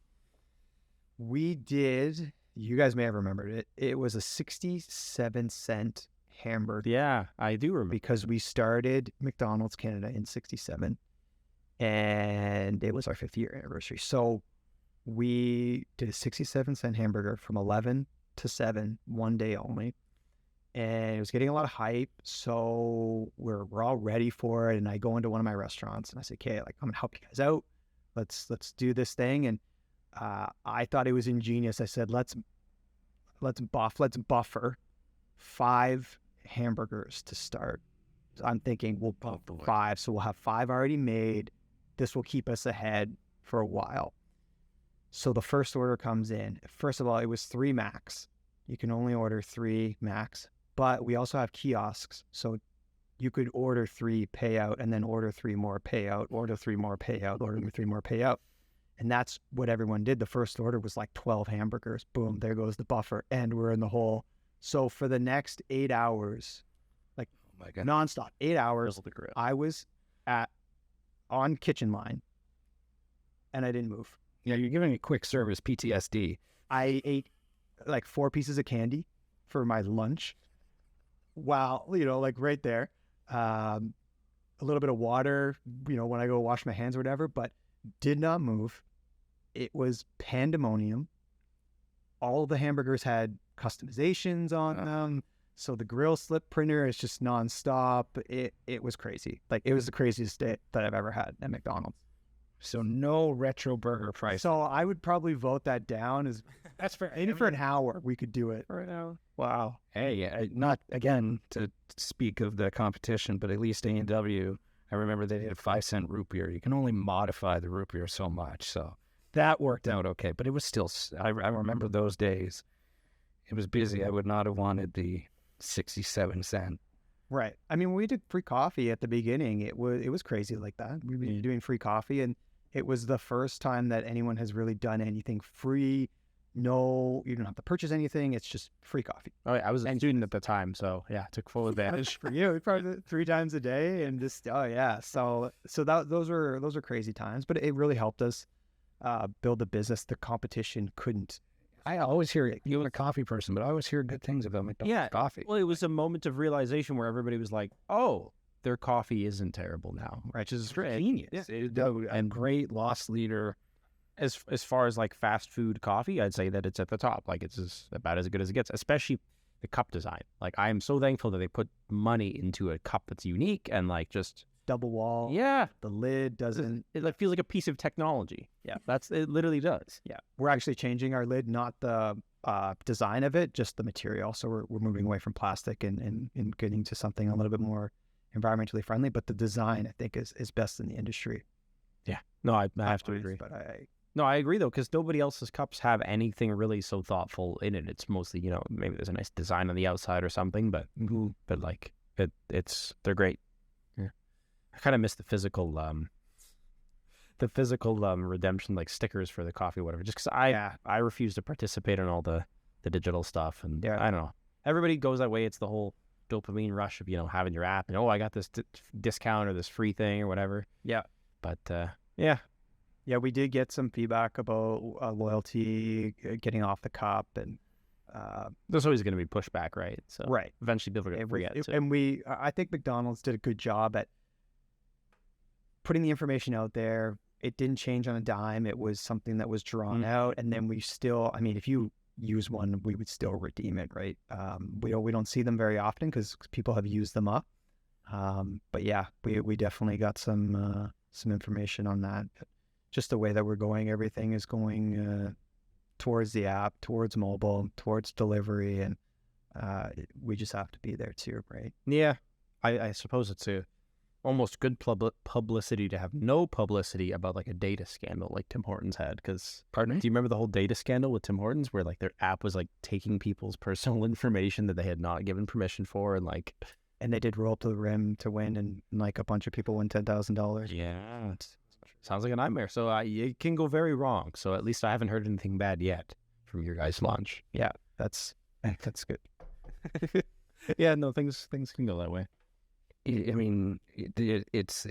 we did, you guys may have remembered it, it was a 67-cent hamburger. Yeah, I do remember. Because we started McDonald's Canada in 67. And it was our 5th year anniversary. So we did a 67-cent hamburger from 11 to 7, one day only. And it was getting a lot of hype. So we're all ready for it. And I go into one of my restaurants and I say, okay, like, I'm going to help you guys out. Let's do this thing. And I thought it was ingenious. I said, let's buffer 5 hamburgers to start. So I'm thinking we'll buffer 5. So we'll have 5 already made. This will keep us ahead for a while. So the first order comes in. First of all, it was 3 max. You can only order 3 max, but we also have kiosks. So you could order 3 payout and then order 3 more payout, order 3 more payout, order 3 more payout. And that's what everyone did. The first order was like 12 hamburgers. Boom, there goes the buffer. And we're in the hole. So for the next 8 hours, like nonstop, 8 hours, I was on kitchen line and I didn't move. Yeah, you're giving me quick service PTSD. I ate like 4 pieces of candy for my lunch. Wow, like right there. A little bit of water, when I go wash my hands or whatever, but did not move. It was pandemonium. All the hamburgers had customizations on them. So the grill slip printer is just nonstop. It was crazy. Like, it was the craziest day that I've ever had at McDonald's. So no retro burger price. So I would probably vote that down as That's fair. maybe for an hour we could do it. Right now. Wow. Hey, not again to speak of the competition, but at least A&W, I remember they did a 5-cent root beer. You can only modify the root beer so much. So that worked out okay. But it was still, I remember those days. It was busy. I would not have wanted the 67-cent. Right. I mean, when we did free coffee at the beginning, it was crazy like that. We were doing free coffee, and it was the first time that anyone has really done anything free. No, you don't have to purchase anything. It's just free coffee. Oh, yeah, I was a student at the time, so yeah, took full advantage. For you, we probably did it 3 times a day, and just So those were crazy times, but it really helped us build a business. The competition couldn't. I always hear it. You're a coffee person, but I always hear good things about McDonald's coffee. Well, it was a moment of realization where everybody was like, "Oh, their coffee isn't terrible now," right? Which is great. Genius. And great loss leader. As far as like fast food coffee, I'd say that it's at the top. Like it's about as good as it gets, especially the cup design. Like I am so thankful that they put money into a cup that's unique and like just Double wall. yeah, The lid doesn't. it like feels like a piece of technology. Yeah, it literally does. Yeah. We're actually changing our lid, not the design of it, just the material. So we're moving away from plastic and getting to something a little bit more environmentally friendly. But the design, I think, is best in the industry. Yeah. No, I have to agree. But No, I agree though, because nobody else's cups have anything really so thoughtful in it. It's mostly, maybe there's a nice design on the outside or something, but like they're great. Yeah, I kind of miss the physical redemption, like stickers for the coffee, whatever. Just because I refuse to participate in all the digital stuff, and I don't know. Everybody goes that way. It's the whole dopamine rush of having your app and I got this discount or this free thing or whatever. Yeah, but Yeah, we did get some feedback about loyalty, getting off the cup, and there's always going to be pushback, right? So right. Eventually, people are going to forget. And I think McDonald's did a good job at putting the information out there. It didn't change on a dime. It was something that was drawn out, and then we still. I mean, if you use one, we would still redeem it, right? We don't see them very often because people have used them up. But yeah, we definitely got some information on that. Just the way that we're going, everything is going towards the app, towards mobile, towards delivery, and we just have to be there too, right? Yeah, I suppose it's almost good publicity to have no publicity about like a data scandal like Tim Hortons had. Because, pardon me? Do you remember the whole data scandal with Tim Hortons where like their app was like taking people's personal information that they had not given permission for, and they did roll up to the rim to win, and like a bunch of people win $10,000. Yeah. Sounds like a nightmare. So it can go very wrong. So at least I haven't heard anything bad yet from your guys' launch. Yeah, that's good. Yeah, no, things can go that way. I mean, it's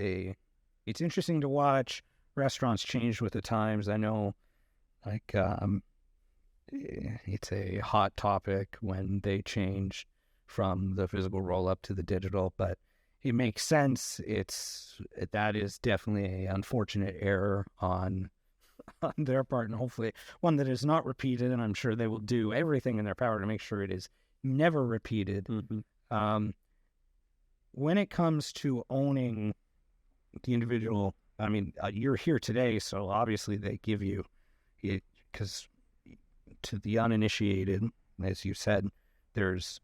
interesting to watch. Restaurants change with the times. I know, like, it's a hot topic when they change from the physical roll up to the digital, but it makes sense. That is definitely an unfortunate error on their part, and hopefully one that is not repeated. And I'm sure they will do everything in their power to make sure it is never repeated. Mm-hmm. When it comes to owning the individual, I mean, you're here today, so obviously they give you it, because to the uninitiated, as you said, there's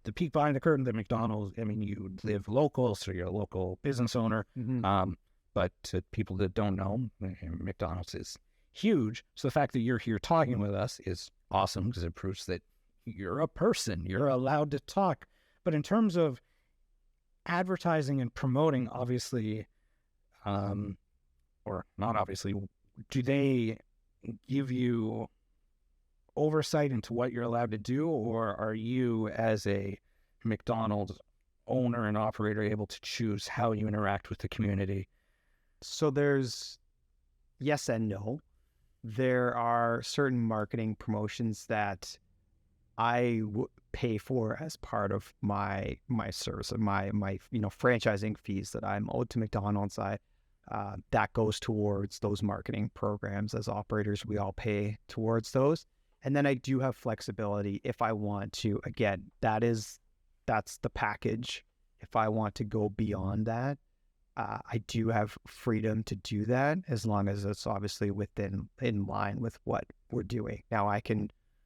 the peek behind the curtain that McDonald's, I mean, you live local, so you're a local business owner. Mm-hmm. But to people that don't know, McDonald's is huge. So the fact that you're here talking with us is awesome because it proves that you're a person. You're allowed to talk. But in terms of advertising and promoting, obviously, or not obviously, do they give you oversight into what you're allowed to do, or are you as a McDonald's owner and operator able to choose how you interact with the community? So there's yes and no. There are certain marketing promotions that I pay for as part of my service, my franchising fees that I'm owed to McDonald's. That goes towards those marketing programs. As operators, we all pay towards those. And then I do have flexibility if I want to. Again, that's the package. If I want to go beyond that, I do have freedom to do that as long as it's obviously in line with what we're doing. Now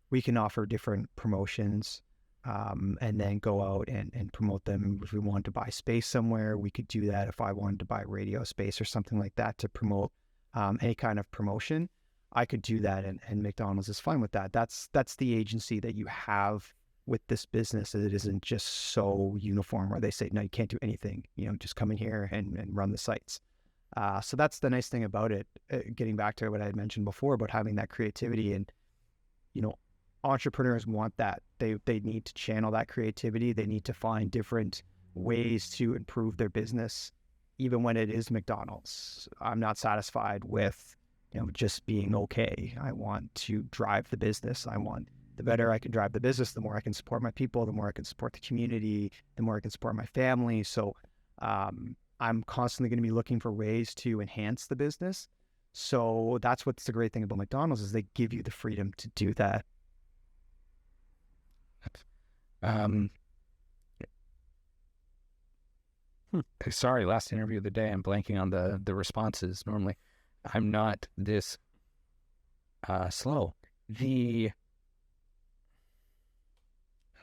we can offer different promotions, and then go out and promote them. If we wanted to buy space somewhere, we could do that. If I wanted to buy radio space or something like that to promote any kind of promotion, I could do that, and McDonald's is fine with that. That's the agency that you have with this business. It isn't just so uniform where they say, no, you can't do anything, just come in here and run the sites. So that's the nice thing about it. Getting back to what I had mentioned before about having that creativity, and, entrepreneurs want that. They need to channel that creativity. They need to find different ways to improve their business, even when it is McDonald's. I'm not satisfied with, just being okay. I want to drive the business. The better I can drive the business, the more I can support my people, the more I can support the community, the more I can support my family. So I'm constantly going to be looking for ways to enhance the business. So that's what's the great thing about McDonald's, is they give you the freedom to do that. Sorry, last interview of the day, I'm blanking on the responses. Normally, I'm not this slow. I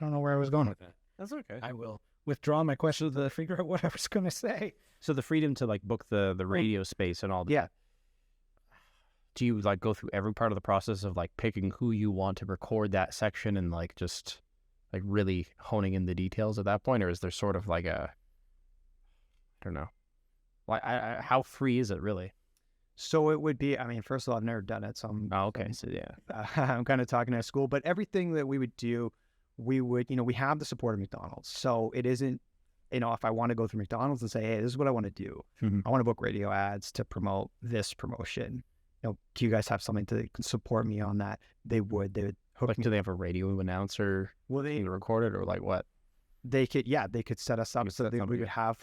don't know where I was going with that. That's okay. I will withdraw my question to figure out what I was going to say. So the freedom to like book the radio space and all that. Yeah. Do you like go through every part of the process of like picking who you want to record that section and like just like really honing in the details at that point? Or is there sort of like I don't know. Like how free is it really? So it would be, first of all, I've never done it. So So yeah. I'm kind of talking at school, but everything that we would do, we have the support of McDonald's. So it isn't, if I want to go through McDonald's and say, hey, this is what I want to do. Mm-hmm. I want to book radio ads to promote this promotion. Do you guys have something to support me on that? They would hook Like, me. do they have a radio announcer They record it, or like what? they could set us up so that we would have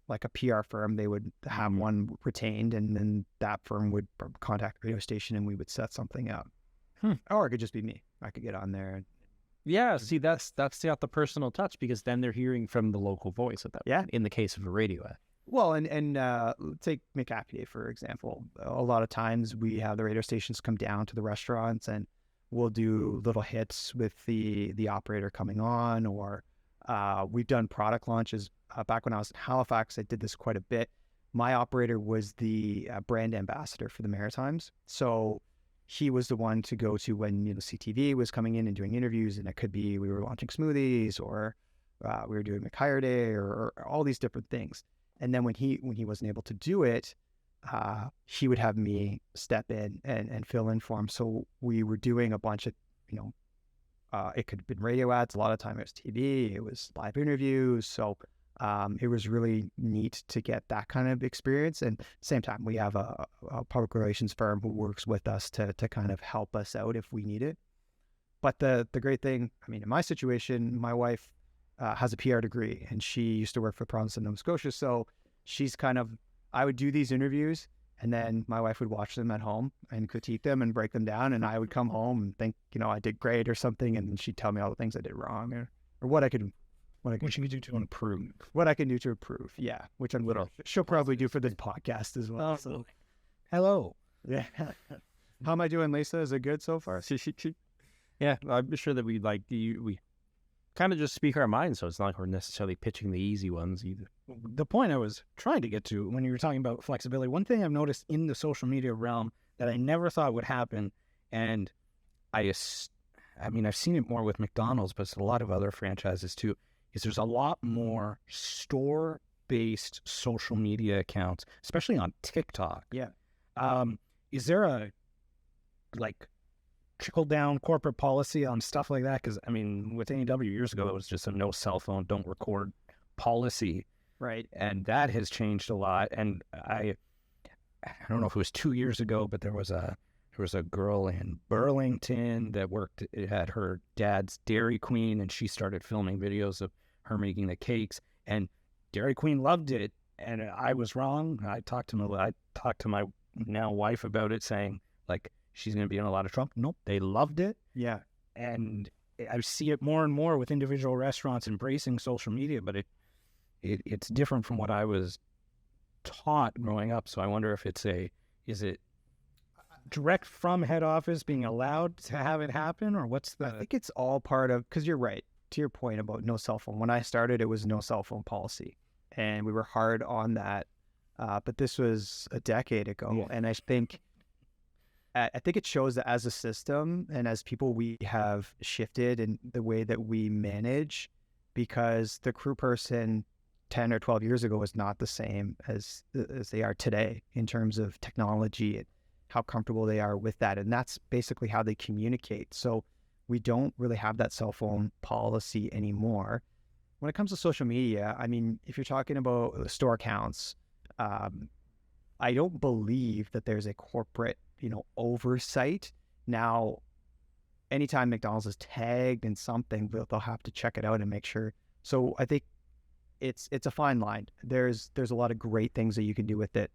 like a PR firm. They would have one retained, and then that firm would contact the radio station and we would set something up. Or it could just be me. I could get on there. And, Yeah, see, that's the personal touch, because then they're hearing from the local voice at that. Yeah. In the case of a radio ad. well, and take McHappy Day, for example. A lot of times we have the radio stations come down to the restaurants and we'll do little hits with the operator coming on, or we've done product launches. Back when I was in Halifax, I did this quite a bit. My operator was the brand ambassador for the Maritimes. So he was the one to go to when, CTV was coming in and doing interviews, and it could be we were launching smoothies, or we were doing McHire Day, or all these different things. And then when he wasn't able to do it, he would have me step in and fill in for him. So we were doing a bunch of, it could have been radio ads. A lot of time it was TV, it was live interviews. So it was really neat to get that kind of experience. And same time, we have a public relations firm who works with us to kind of help us out if we need it. But the great thing, in my situation, my wife has a PR degree, and she used to work for the province of Nova Scotia. So she's I would do these interviews, and then my wife would watch them at home and critique them and break them down. And I would come home and think, I did great or something. And then she'd tell me all the things I did wrong, or what I could What you could do to improve. What I can do to improve. Yeah. Which she'll probably do for the podcast as well. So. Hello. Yeah. How am I doing, Lisa? Is it good so far? Yeah, I'm sure that we kind of just speak our minds, so it's not like we're necessarily pitching the easy ones either. The point I was trying to get to when you were talking about flexibility, one thing I've noticed in the social media realm that I never thought would happen, and I've seen it more with McDonald's, but it's a lot of other franchises too, is there's a lot more store-based social media accounts, especially on TikTok. Yeah. Is there a trickle-down corporate policy on stuff like that? Because, with AEW years ago, it was just a no cell phone, don't record policy. Right. And that has changed a lot. And I don't know if it was 2 years ago, but there was a girl in Burlington that worked at her dad's Dairy Queen, and she started filming videos of her making the cakes, and Dairy Queen loved it, and I was wrong. I talked to my now wife about it, saying she's going to be in a lot of trouble. Nope, they loved it. Yeah. And I see it more and more with individual restaurants embracing social media, but it's different from what I was taught growing up. So I wonder if is it direct from head office being allowed to have it happen, or what's I the? think it's all part of, because you're right, to your point about no cell phone. When I started, it was no cell phone policy, and we were hard on that. But this was a decade ago, Yeah. and I think it shows that as a system and as people, we have shifted in the way that we manage, because the crew person 10 or 12 years ago was not the same as they are today in terms of technology and how comfortable they are with that. And that's basically how they communicate. So we don't really have that cell phone policy anymore. When it comes to social media, I mean, if you're talking about store accounts, I don't believe that there's a corporate, oversight. Now, anytime McDonald's is tagged in something, they'll have to check it out and make sure. So I think it's a fine line. There's a lot of great things that you can do with it,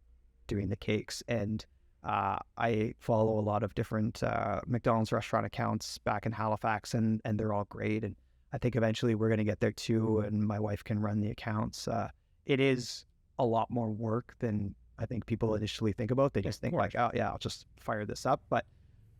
doing the cakes. And I follow a lot of different McDonald's restaurant accounts back in Halifax, and they're all great. And I think eventually we're going to get there too, and my wife can run the accounts. It is a lot more work than I think people initially think about. They just think like, oh yeah, I'll just fire this up. But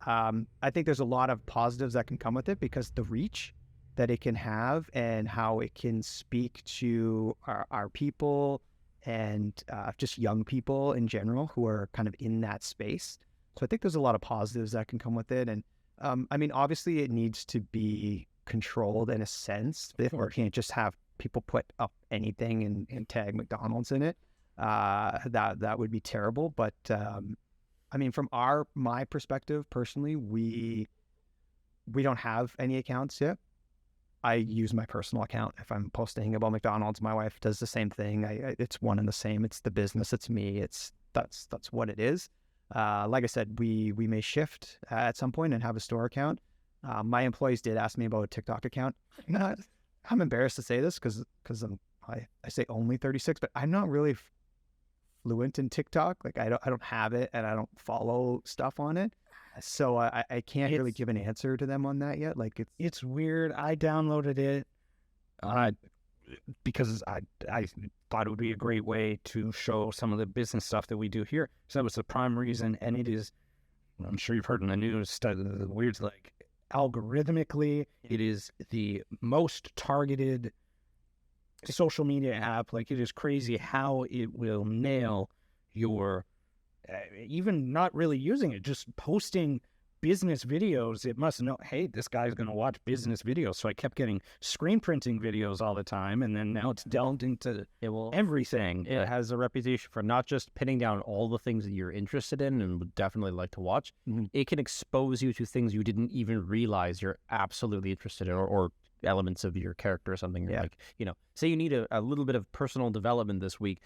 I think there's a lot of positives that can come with it, because the reach that it can have and how it can speak to our people and just young people in general who are kind of in that space. So I think there's a lot of positives that can come with it. And I mean, obviously it needs to be controlled in a sense. Or can't just have people put up anything and tag McDonald's in it. That would be terrible. But I mean, from my perspective personally, we don't have any accounts yet. I use my personal account if I'm posting about McDonald's. My wife does the same thing. It's one and the same. It's the business. It's me. That's what it is. Like I said, we may shift at some point and have a store account. My employees did ask me about a TikTok account. I'm embarrassed to say this because I say only 36, but I'm not really fluent in TikTok. Like I don't have it, and I don't follow stuff on it. So I can't really give an answer to them on that yet. Like it's weird. I downloaded it because I thought it would be a great way to show some of the business stuff that we do here. So that was the prime reason. And it is, I'm sure you've heard in the news, the weird, like algorithmically, it is the most targeted social media app. Like it is crazy how it will nail your, even not really using it, just posting business videos. It must know, hey, this guy's going to watch business videos. So I kept getting screen printing videos all the time. And then now it's delved into everything. It has a reputation for not just pinning down all the things that you're interested in and would definitely like to watch. Mm-hmm. It can expose you to things you didn't even realize you're absolutely interested in, or elements of your character or something. Yeah. Like, say you need a little bit of personal development this week.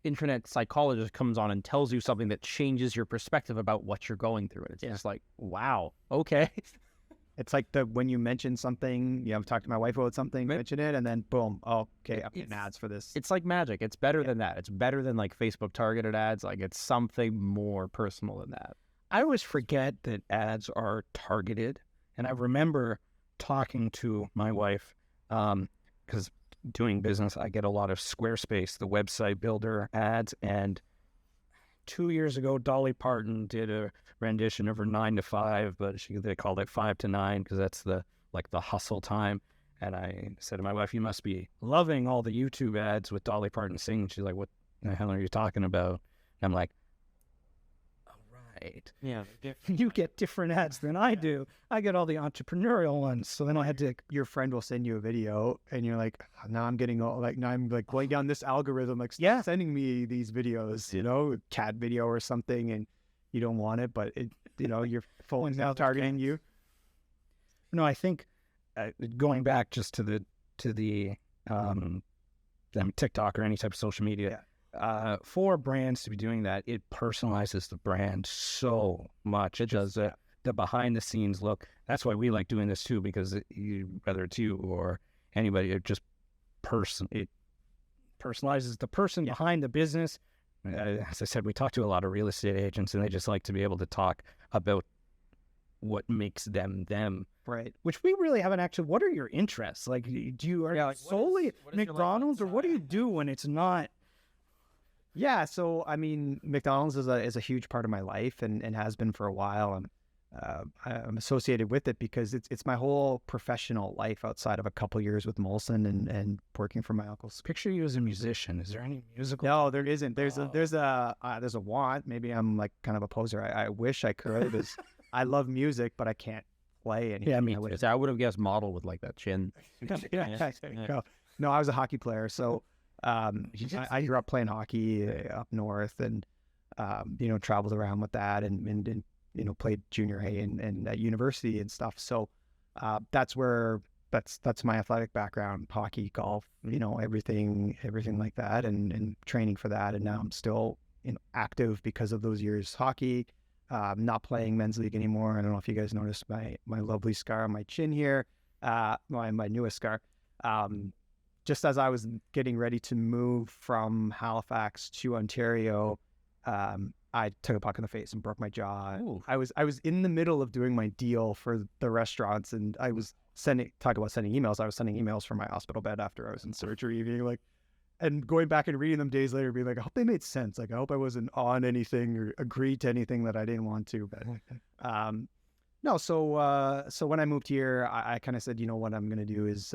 Internet psychologist comes on and tells you something that changes your perspective about what you're going through. And it's just like, wow, okay. It's like when you mention something, I've talked to my wife about something, mention it, and then boom, okay, I'm getting ads for this. It's like magic. It's better than that. It's better than like Facebook targeted ads. Like it's something more personal than that. I always forget that ads are targeted. And I remember talking to my wife, because doing business, I get a lot of Squarespace, the website builder ads. And 2 years ago, Dolly Parton did a rendition of her 9 to 5, but they called it 5 to 9 because that's the hustle time. And I said to my wife, you must be loving all the YouTube ads with Dolly Parton singing. She's like, what the hell are you talking about? And I'm like, right. Yeah. You get different ads than I do. I get all the entrepreneurial ones. So then I had to. Your friend will send you a video, and you're like, now I'm getting now I'm like going down this algorithm, like sending me these videos, cat video or something, and you don't want it, but it, your phone's now targeting you. No, I think going back just to the TikTok or any type of social media. Yeah. For brands to be doing that, it personalizes the brand so much. It does the behind the scenes look. That's why we like doing this too, because whether it's you or anybody, it just it personalizes the person behind the business. As I said, we talk to a lot of real estate agents, and they just like to be able to talk about what makes them them. Right. Which we really haven't actually. What are your interests? Like, are you solely McDonald's, or what do you do when it's not? Yeah, so I mean, McDonald's is a huge part of my life and has been for a while. I'm associated with it because it's my whole professional life outside of a couple years with Molson and working for my uncle's. Picture you as a musician. Is there any musical? No, there isn't. There's a want. Maybe I'm like kind of a poser. I wish I could. I love music, but I can't play anything. Yeah, me I too. I would have guessed model with like that chin. yeah, there you go. No, I was a hockey player, so I grew up playing hockey up north, and traveled around with that, and played junior A and at university and stuff. So that's my athletic background: hockey, golf, everything like that, and training for that. And now I'm still active because of those years hockey. Not playing men's league anymore. I don't know if you guys noticed my lovely scar on my chin here, my newest scar. Just as I was getting ready to move from Halifax to Ontario, I took a puck in the face and broke my jaw. Ooh. I was in the middle of doing my deal for the restaurants, and I was sending emails. I was sending emails from my hospital bed after I was in surgery, being like, and going back and reading them days later, being like, I hope they made sense. Like, I hope I wasn't on anything or agreed to anything that I didn't want to. But no, so when I moved here, I kind of said, what I'm going to do is,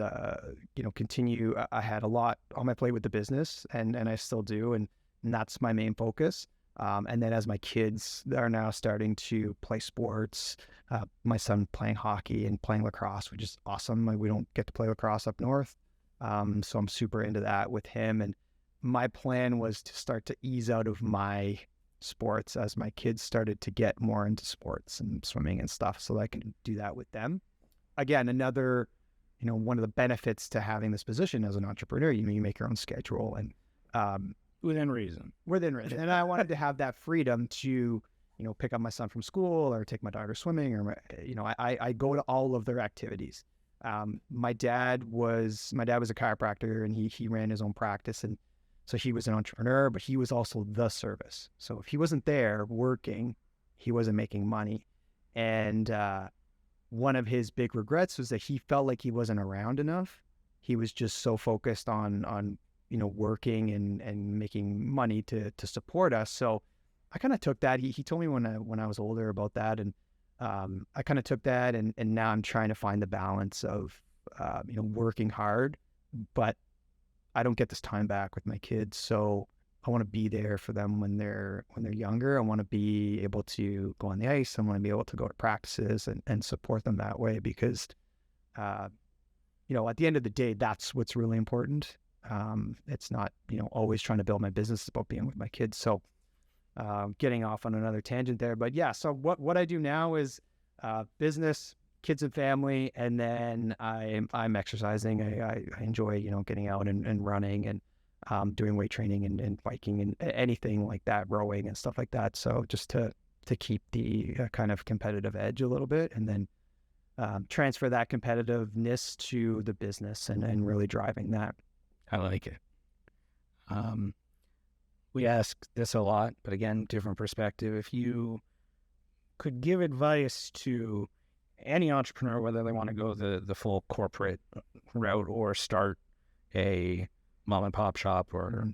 continue. I had a lot on my plate with the business, and I still do, and that's my main focus. And then as my kids are now starting to play sports, my son playing hockey and playing lacrosse, which is awesome. Like, we don't get to play lacrosse up north. So I'm super into that with him. And my plan was to start to ease out of my sports as my kids started to get more into sports and swimming and stuff, so that I can do that with them. Again, another, one of the benefits to having this position as an entrepreneur, you make your own schedule and Within reason. And I wanted to have that freedom to, pick up my son from school or take my daughter swimming, or, I go to all of their activities. My dad was a chiropractor, and he ran his own practice, and so he was an entrepreneur, but he was also the service. So if he wasn't there working, he wasn't making money. And one of his big regrets was that he felt like he wasn't around enough. He was just so focused on working and making money to support us. So I kind of took that. He told me when I was older about that, and I kind of took that, and now I'm trying to find the balance of working hard, but I don't get this time back with my kids. So I want to be there for them when they're younger. I want to be able to go on the ice. I want to be able to go to practices and support them that way, because at the end of the day, that's what's really important. It's not always trying to build my business. It's about being with my kids. So getting off on another tangent there, but yeah, so what I do now is business, kids and family, and then I'm exercising. I enjoy getting out and running and doing weight training and biking and anything like that, rowing and stuff like that. So just to keep the kind of competitive edge a little bit, and then transfer that competitiveness to the business and really driving that. I like it. We ask this a lot, but again, different perspective. If you could give advice to any entrepreneur, whether they want to go the full corporate route or start a mom and pop shop or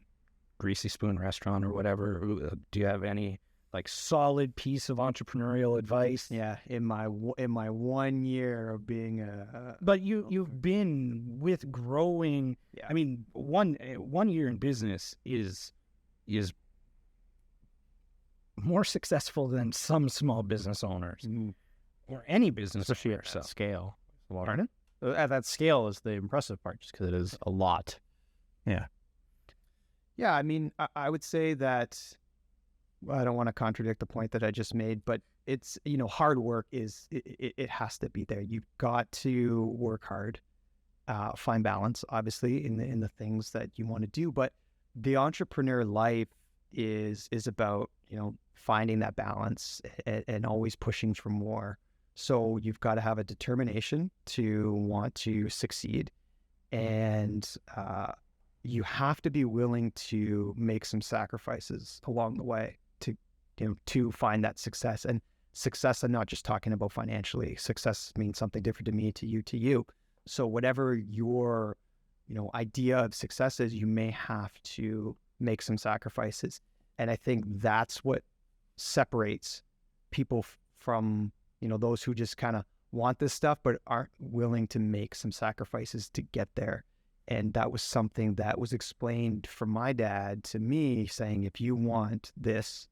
greasy spoon restaurant or whatever, do you have any solid piece of entrepreneurial advice? Yeah, in my 1 year of being but you've been with growing. Yeah. I mean, one year in business is more successful than some small business owners or any business, especially at owner, that scale. Pardon? At that scale is the impressive part, just because it is a lot. Yeah. I mean, I would say that, I don't want to contradict the point that I just made, but it's, hard work is, it has to be there. You've got to work hard, find balance, obviously, in the things that you want to do. But the entrepreneur life is about, finding that balance and always pushing for more. So you've got to have a determination to want to succeed, and you have to be willing to make some sacrifices along the way to find that success. And success, I'm not just talking about financially. Success means something different to me, to you. So whatever your, idea of success is, you may have to make some sacrifices. And I think that's what separates people from, those who just kind of want this stuff, but aren't willing to make some sacrifices to get there. And that was something that was explained from my dad to me, saying, if you want this,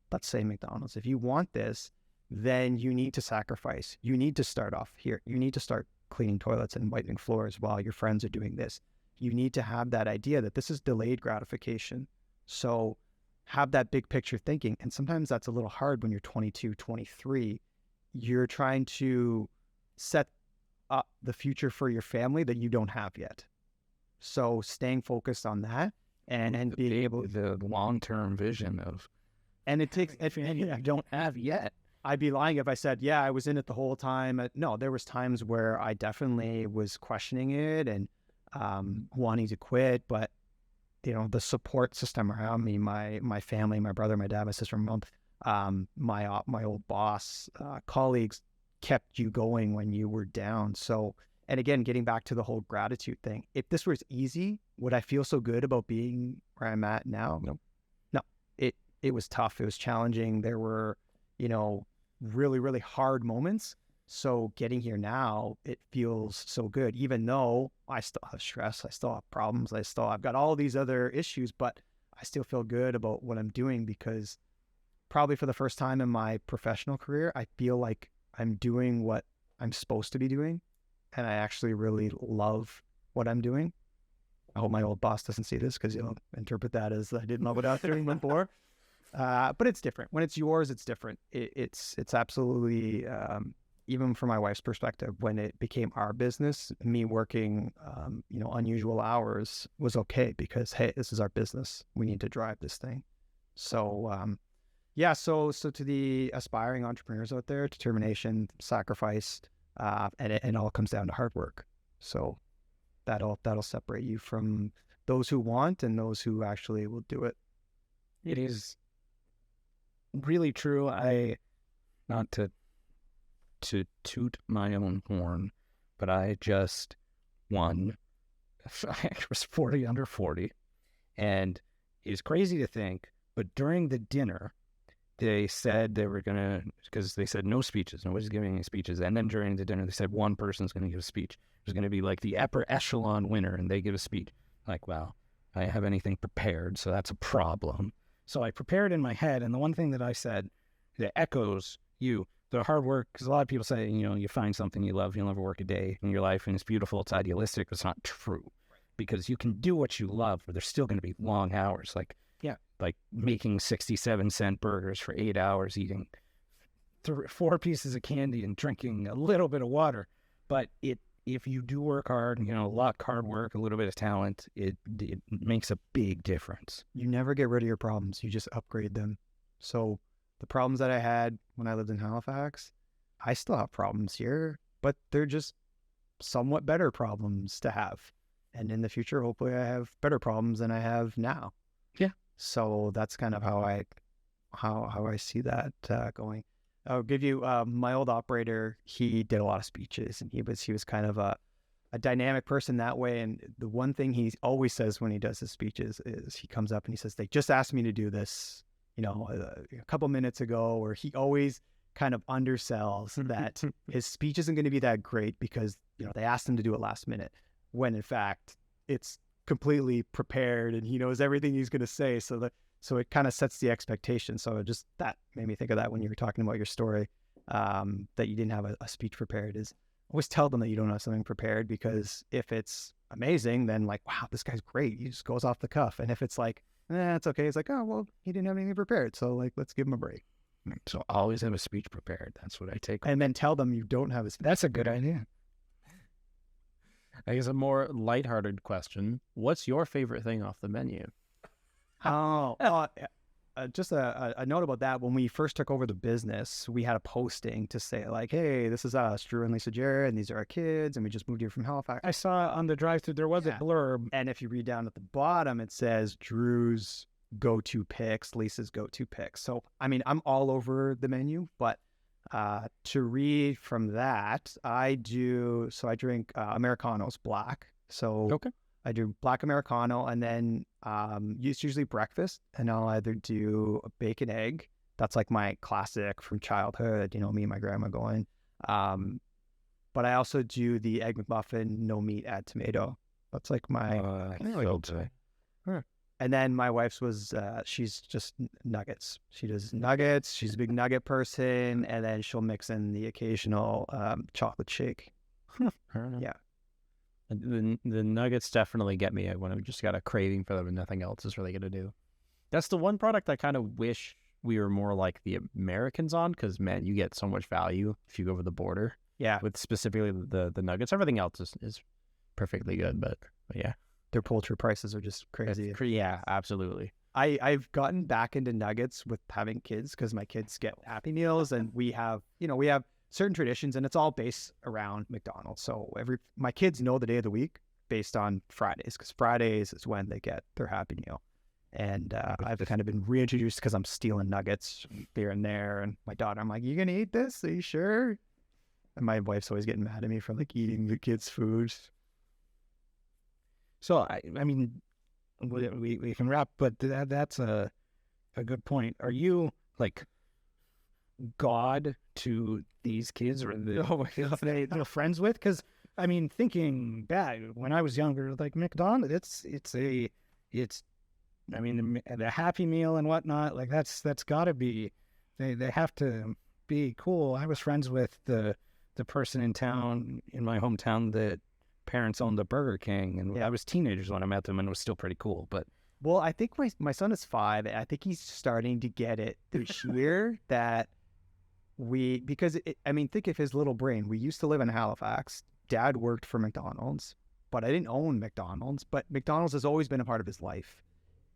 let's say McDonald's, if you want this, then you need to sacrifice. You need to start off here. You need to start cleaning toilets and wiping floors while your friends are doing this. You need to have that idea that this is delayed gratification. So have that big picture thinking. And sometimes that's a little hard when you're 22, 23. You're trying to set up the future for your family that you don't have yet. So staying focused on that and being able to, the long-term vision of, and it takes, and you don't have yet. I'd be lying if I said, yeah, I was in it the whole time. No, there was times where I definitely was questioning it and wanting to quit, but the support system around me, my family, my brother, my dad, my sister, my mom, my old boss, colleagues kept you going when you were down. So, and again, getting back to the whole gratitude thing, if this was easy, would I feel so good about being where I'm at now? No. It was tough. It was challenging. There were, really, really hard moments. So getting here now, it feels so good, even though I still have stress, I still have problems, I've got all these other issues, but I still feel good about what I'm doing, because probably for the first time in my professional career, I feel like I'm doing what I'm supposed to be doing. And I actually really love what I'm doing. I hope my old boss doesn't see this, because he'll interpret that as I didn't love what I was doing before. But it's different. When it's yours, it's different. It's absolutely, even from my wife's perspective, when it became our business, me working, unusual hours was okay, because, hey, this is our business. We need to drive this thing. So, so to the aspiring entrepreneurs out there, determination, sacrifice, and it all comes down to hard work. So that'll separate you from those who want and those who actually will do it. It is really true. Not to toot my own horn, but I just won. I was 40 under 40, and it's crazy to think, but during the dinner, they said they were going to, because they said no speeches, nobody's giving any speeches, and then during the dinner, they said one person's going to give a speech. There's going to be like the upper echelon winner, and they give a speech. Like, wow, I didn't have anything prepared, so that's a problem. So I prepared in my head, and the one thing that I said that echoes the hard work, because a lot of people say, you find something you love, you'll never work a day in your life, and it's beautiful, it's idealistic, but it's not true. Because you can do what you love, but there's still going to be long hours, like making 67-cent burgers for 8 hours, eating 4 pieces of candy and drinking a little bit of water. But if you do work hard, luck, hard work, a little bit of talent, it makes a big difference. You never get rid of your problems. You just upgrade them. So the problems that I had when I lived in Halifax, I still have problems here, but they're just somewhat better problems to have. And in the future, hopefully I have better problems than I have now. Yeah. So that's kind of how I see that going. I'll give you my old operator. He did a lot of speeches, and he was kind of a dynamic person that way. And the one thing he always says when he does his speeches is he comes up and he says, "They just asked me to do this, a couple minutes ago," or he always kind of undersells that his speech isn't going to be that great because they asked him to do it last minute, when in fact it's completely prepared and he knows everything he's going to say. So it kind of sets the expectation. So just that made me think of that when you were talking about your story, that you didn't have a speech prepared. Is always tell them that you don't have something prepared, because if it's amazing, then like, wow, this guy's great. He just goes off the cuff. And if it's like, it's okay. It's like, oh, well, he didn't have anything prepared. So like, let's give him a break. So always have a speech prepared. That's what I take. And then tell them you don't have a speech. That's a good idea. I guess a more lighthearted question. What's your favorite thing off the menu? Just a note about that. When we first took over the business, we had a posting to say like, hey, this is us, Drew and Lisa Jarrett, and these are our kids, and we just moved here from Halifax. I saw on the drive-thru there was a blurb. And if you read down at the bottom, it says Drew's go-to picks, Lisa's go-to picks. So, I mean, I'm all over the menu, but to read from that, I drink Americanos black. So okay. I do black Americano, and then it's usually breakfast, and I'll either do a bacon egg. That's like my classic from childhood, me and my grandma going. But I also do the egg McMuffin, no meat, add tomato. That's like my And then my wife's was, she's just nuggets. She does nuggets. She's a big nugget person. And then she'll mix in the occasional chocolate shake. Yeah. The nuggets definitely get me when I've just got a craving for them and nothing else is really going to do. That's the one product I kind of wish we were more like the Americans on, because, man, you get so much value if you go over the border. Yeah. With specifically the nuggets. Everything else is perfectly good, but yeah. Their poultry prices are just crazy. Yeah, absolutely. I've gotten back into nuggets with having kids because my kids get Happy Meals, and we have certain traditions, and it's all based around McDonald's. So my kids know the day of the week based on Fridays, because Fridays is when they get their Happy Meal. And I've kind of been reintroduced because I'm stealing nuggets here and there. And my daughter, I'm like, "You gonna eat this? Are you sure?" And my wife's always getting mad at me for like eating the kids' food. So I mean, we can wrap, but that's a good point. Are you like God to these kids, or they're friends with? Because I mean, thinking back when I was younger, like McDonald's, it's I mean, the Happy Meal and whatnot, like that's got to be, they have to be cool. I was friends with the person in my hometown that parents owned the Burger King, and I was teenagers when I met them, and it was still pretty cool. But well, I think my son is 5, and I think he's starting to get it this year that think of his little brain. We used to live in Halifax. Dad worked for McDonald's, but I didn't own McDonald's, but McDonald's has always been a part of his life.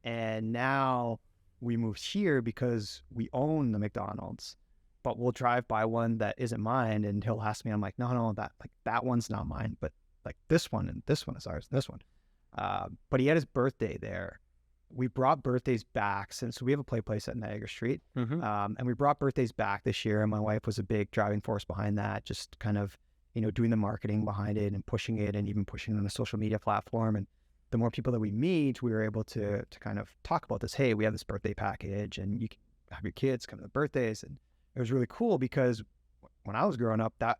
And now we moved here because we own the McDonald's, but we'll drive by one that isn't mine, and he'll ask me, I'm like, no, that one's not mine, but like this one, and this one is ours, and this one. But he had his birthday there. We brought birthdays back since we have a play place at Niagara Street. Mm-hmm. And we brought birthdays back this year, and my wife was a big driving force behind that, just kind of, doing the marketing behind it and pushing it, and even pushing it on a social media platform. And the more people that we meet, we were able to kind of talk about this. Hey, we have this birthday package, and you can have your kids come to the birthdays. And it was really cool because when I was growing up, that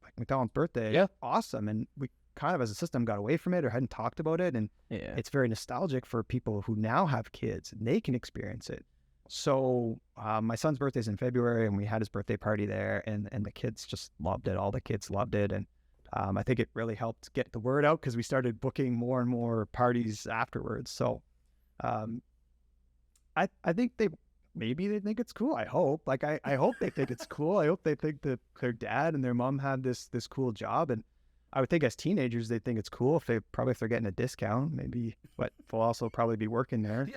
like McDonald's birthday, awesome. And we kind of as a system got away from it or hadn't talked about it. And it's very nostalgic for people who now have kids, and they can experience it. So my son's birthday's in February, and we had his birthday party there, and the kids just loved it. All the kids loved it. And I think it really helped get the word out because we started booking more and more parties afterwards. So I think maybe they think it's cool. I hope. Like I hope they think it's cool. I hope they think that their dad and their mom had this cool job. And I would think as teenagers they think it's cool if they're getting a discount, maybe, but they'll also probably be working there.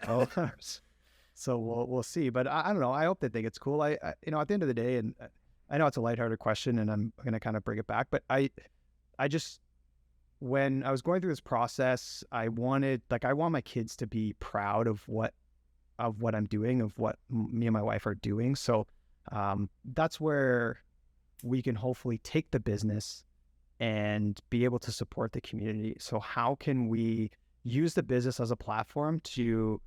So we'll see. But I don't know. I hope they think it's cool. I at the end of the day, and I know it's a lighthearted question, and I'm going to kind of bring it back, but I just, when I was going through this process, I want my kids to be proud of what I'm doing, of what me and my wife are doing. So that's where we can hopefully take the business and be able to support the community. So how can we use the business as a platform to,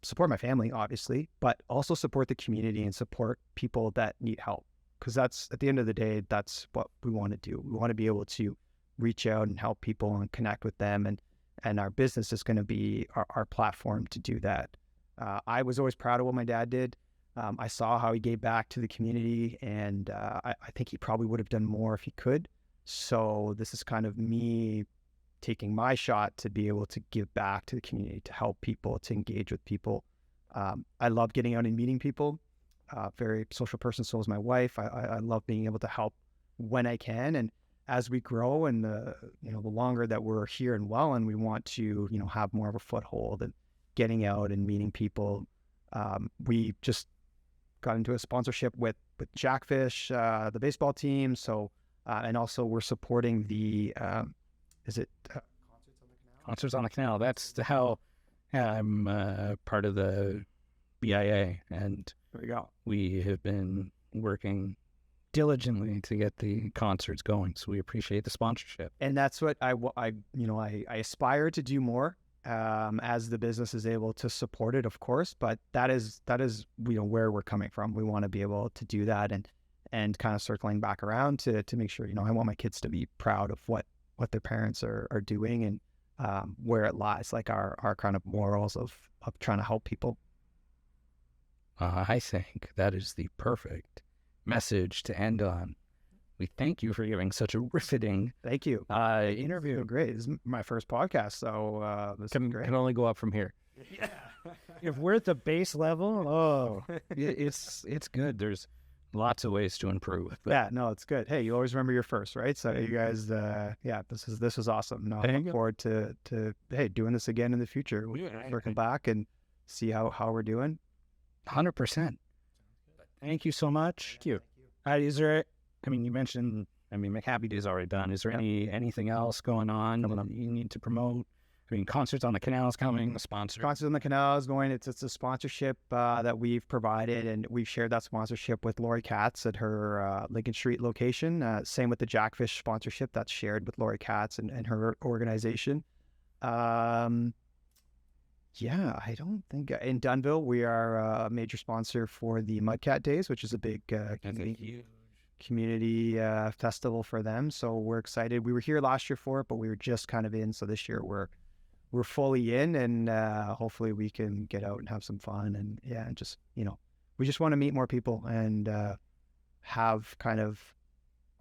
support my family, obviously, but also support the community and support people that need help? Because that's, at the end of the day, that's what we want to do. We want to be able to reach out and help people and connect with them. And our business is going to be our platform to do that. I was always proud of what my dad did. I saw how he gave back to the community, and I think he probably would have done more if he could. So this is kind of me taking my shot to be able to give back to the community, to help people, to engage with people. I love getting out and meeting people. Very social person, so is my wife. I love being able to help when I can. And as we grow, and the longer that we're here in Welland, we want to have more of a foothold and getting out and meeting people. We just got into a sponsorship with Jackfish, the baseball team. So and also we're supporting the Concerts on the Canal. That's how I'm part of the BIA, and there we go. We have been working diligently to get the concerts going. So we appreciate the sponsorship. And that's what I aspire to do more as the business is able to support it, of course. But that is where we're coming from. We want to be able to do that, and kind of circling back around to make sure, I want my kids to be proud of what their parents are doing, and where it lies, like our kind of morals of trying to help people. I think that is the perfect message to end on. We thank you for giving such a riveting Thank you. interview. Great. This is my first podcast, so this is great. Can only go up from here. If we're at the base level, it's good. There's lots of ways to improve. But Yeah, no, it's good. Hey, you always remember your first, right? So you guys, this was awesome. No, I look forward to doing this again in the future. Circle back and see how we're doing. 100%. Thank you so much. Thank you. Is there? I mean, you mentioned. I mean, McHappy Day's already done. Is there anything else going on that you need to promote? I mean, concerts on the canals coming. The sponsor. Concerts on the Canal is going. It's a sponsorship that we've provided, and we've shared that sponsorship with Lori Katz at her Lincoln Street location. Same with the Jackfish sponsorship that's shared with Lori Katz and her organization. Yeah, I don't think in Dunnville we are a major sponsor for the Mudcat Days, which is a big community festival for them. So we're excited. We were here last year for it, but we were just kind of in. So this year we're fully in, and hopefully we can get out and have some fun. And and just we just want to meet more people and have kind of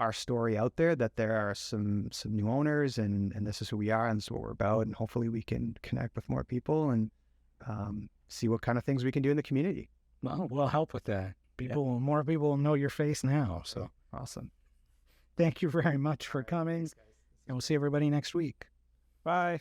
our story out there, that there are some new owners, and this is who we are, and this is what we're about. And hopefully we can connect with more people and see what kind of things we can do in the community. Well, we'll help with that. More people will know your face now. So Awesome. thank you very much for coming, and we'll see everybody next week. Bye.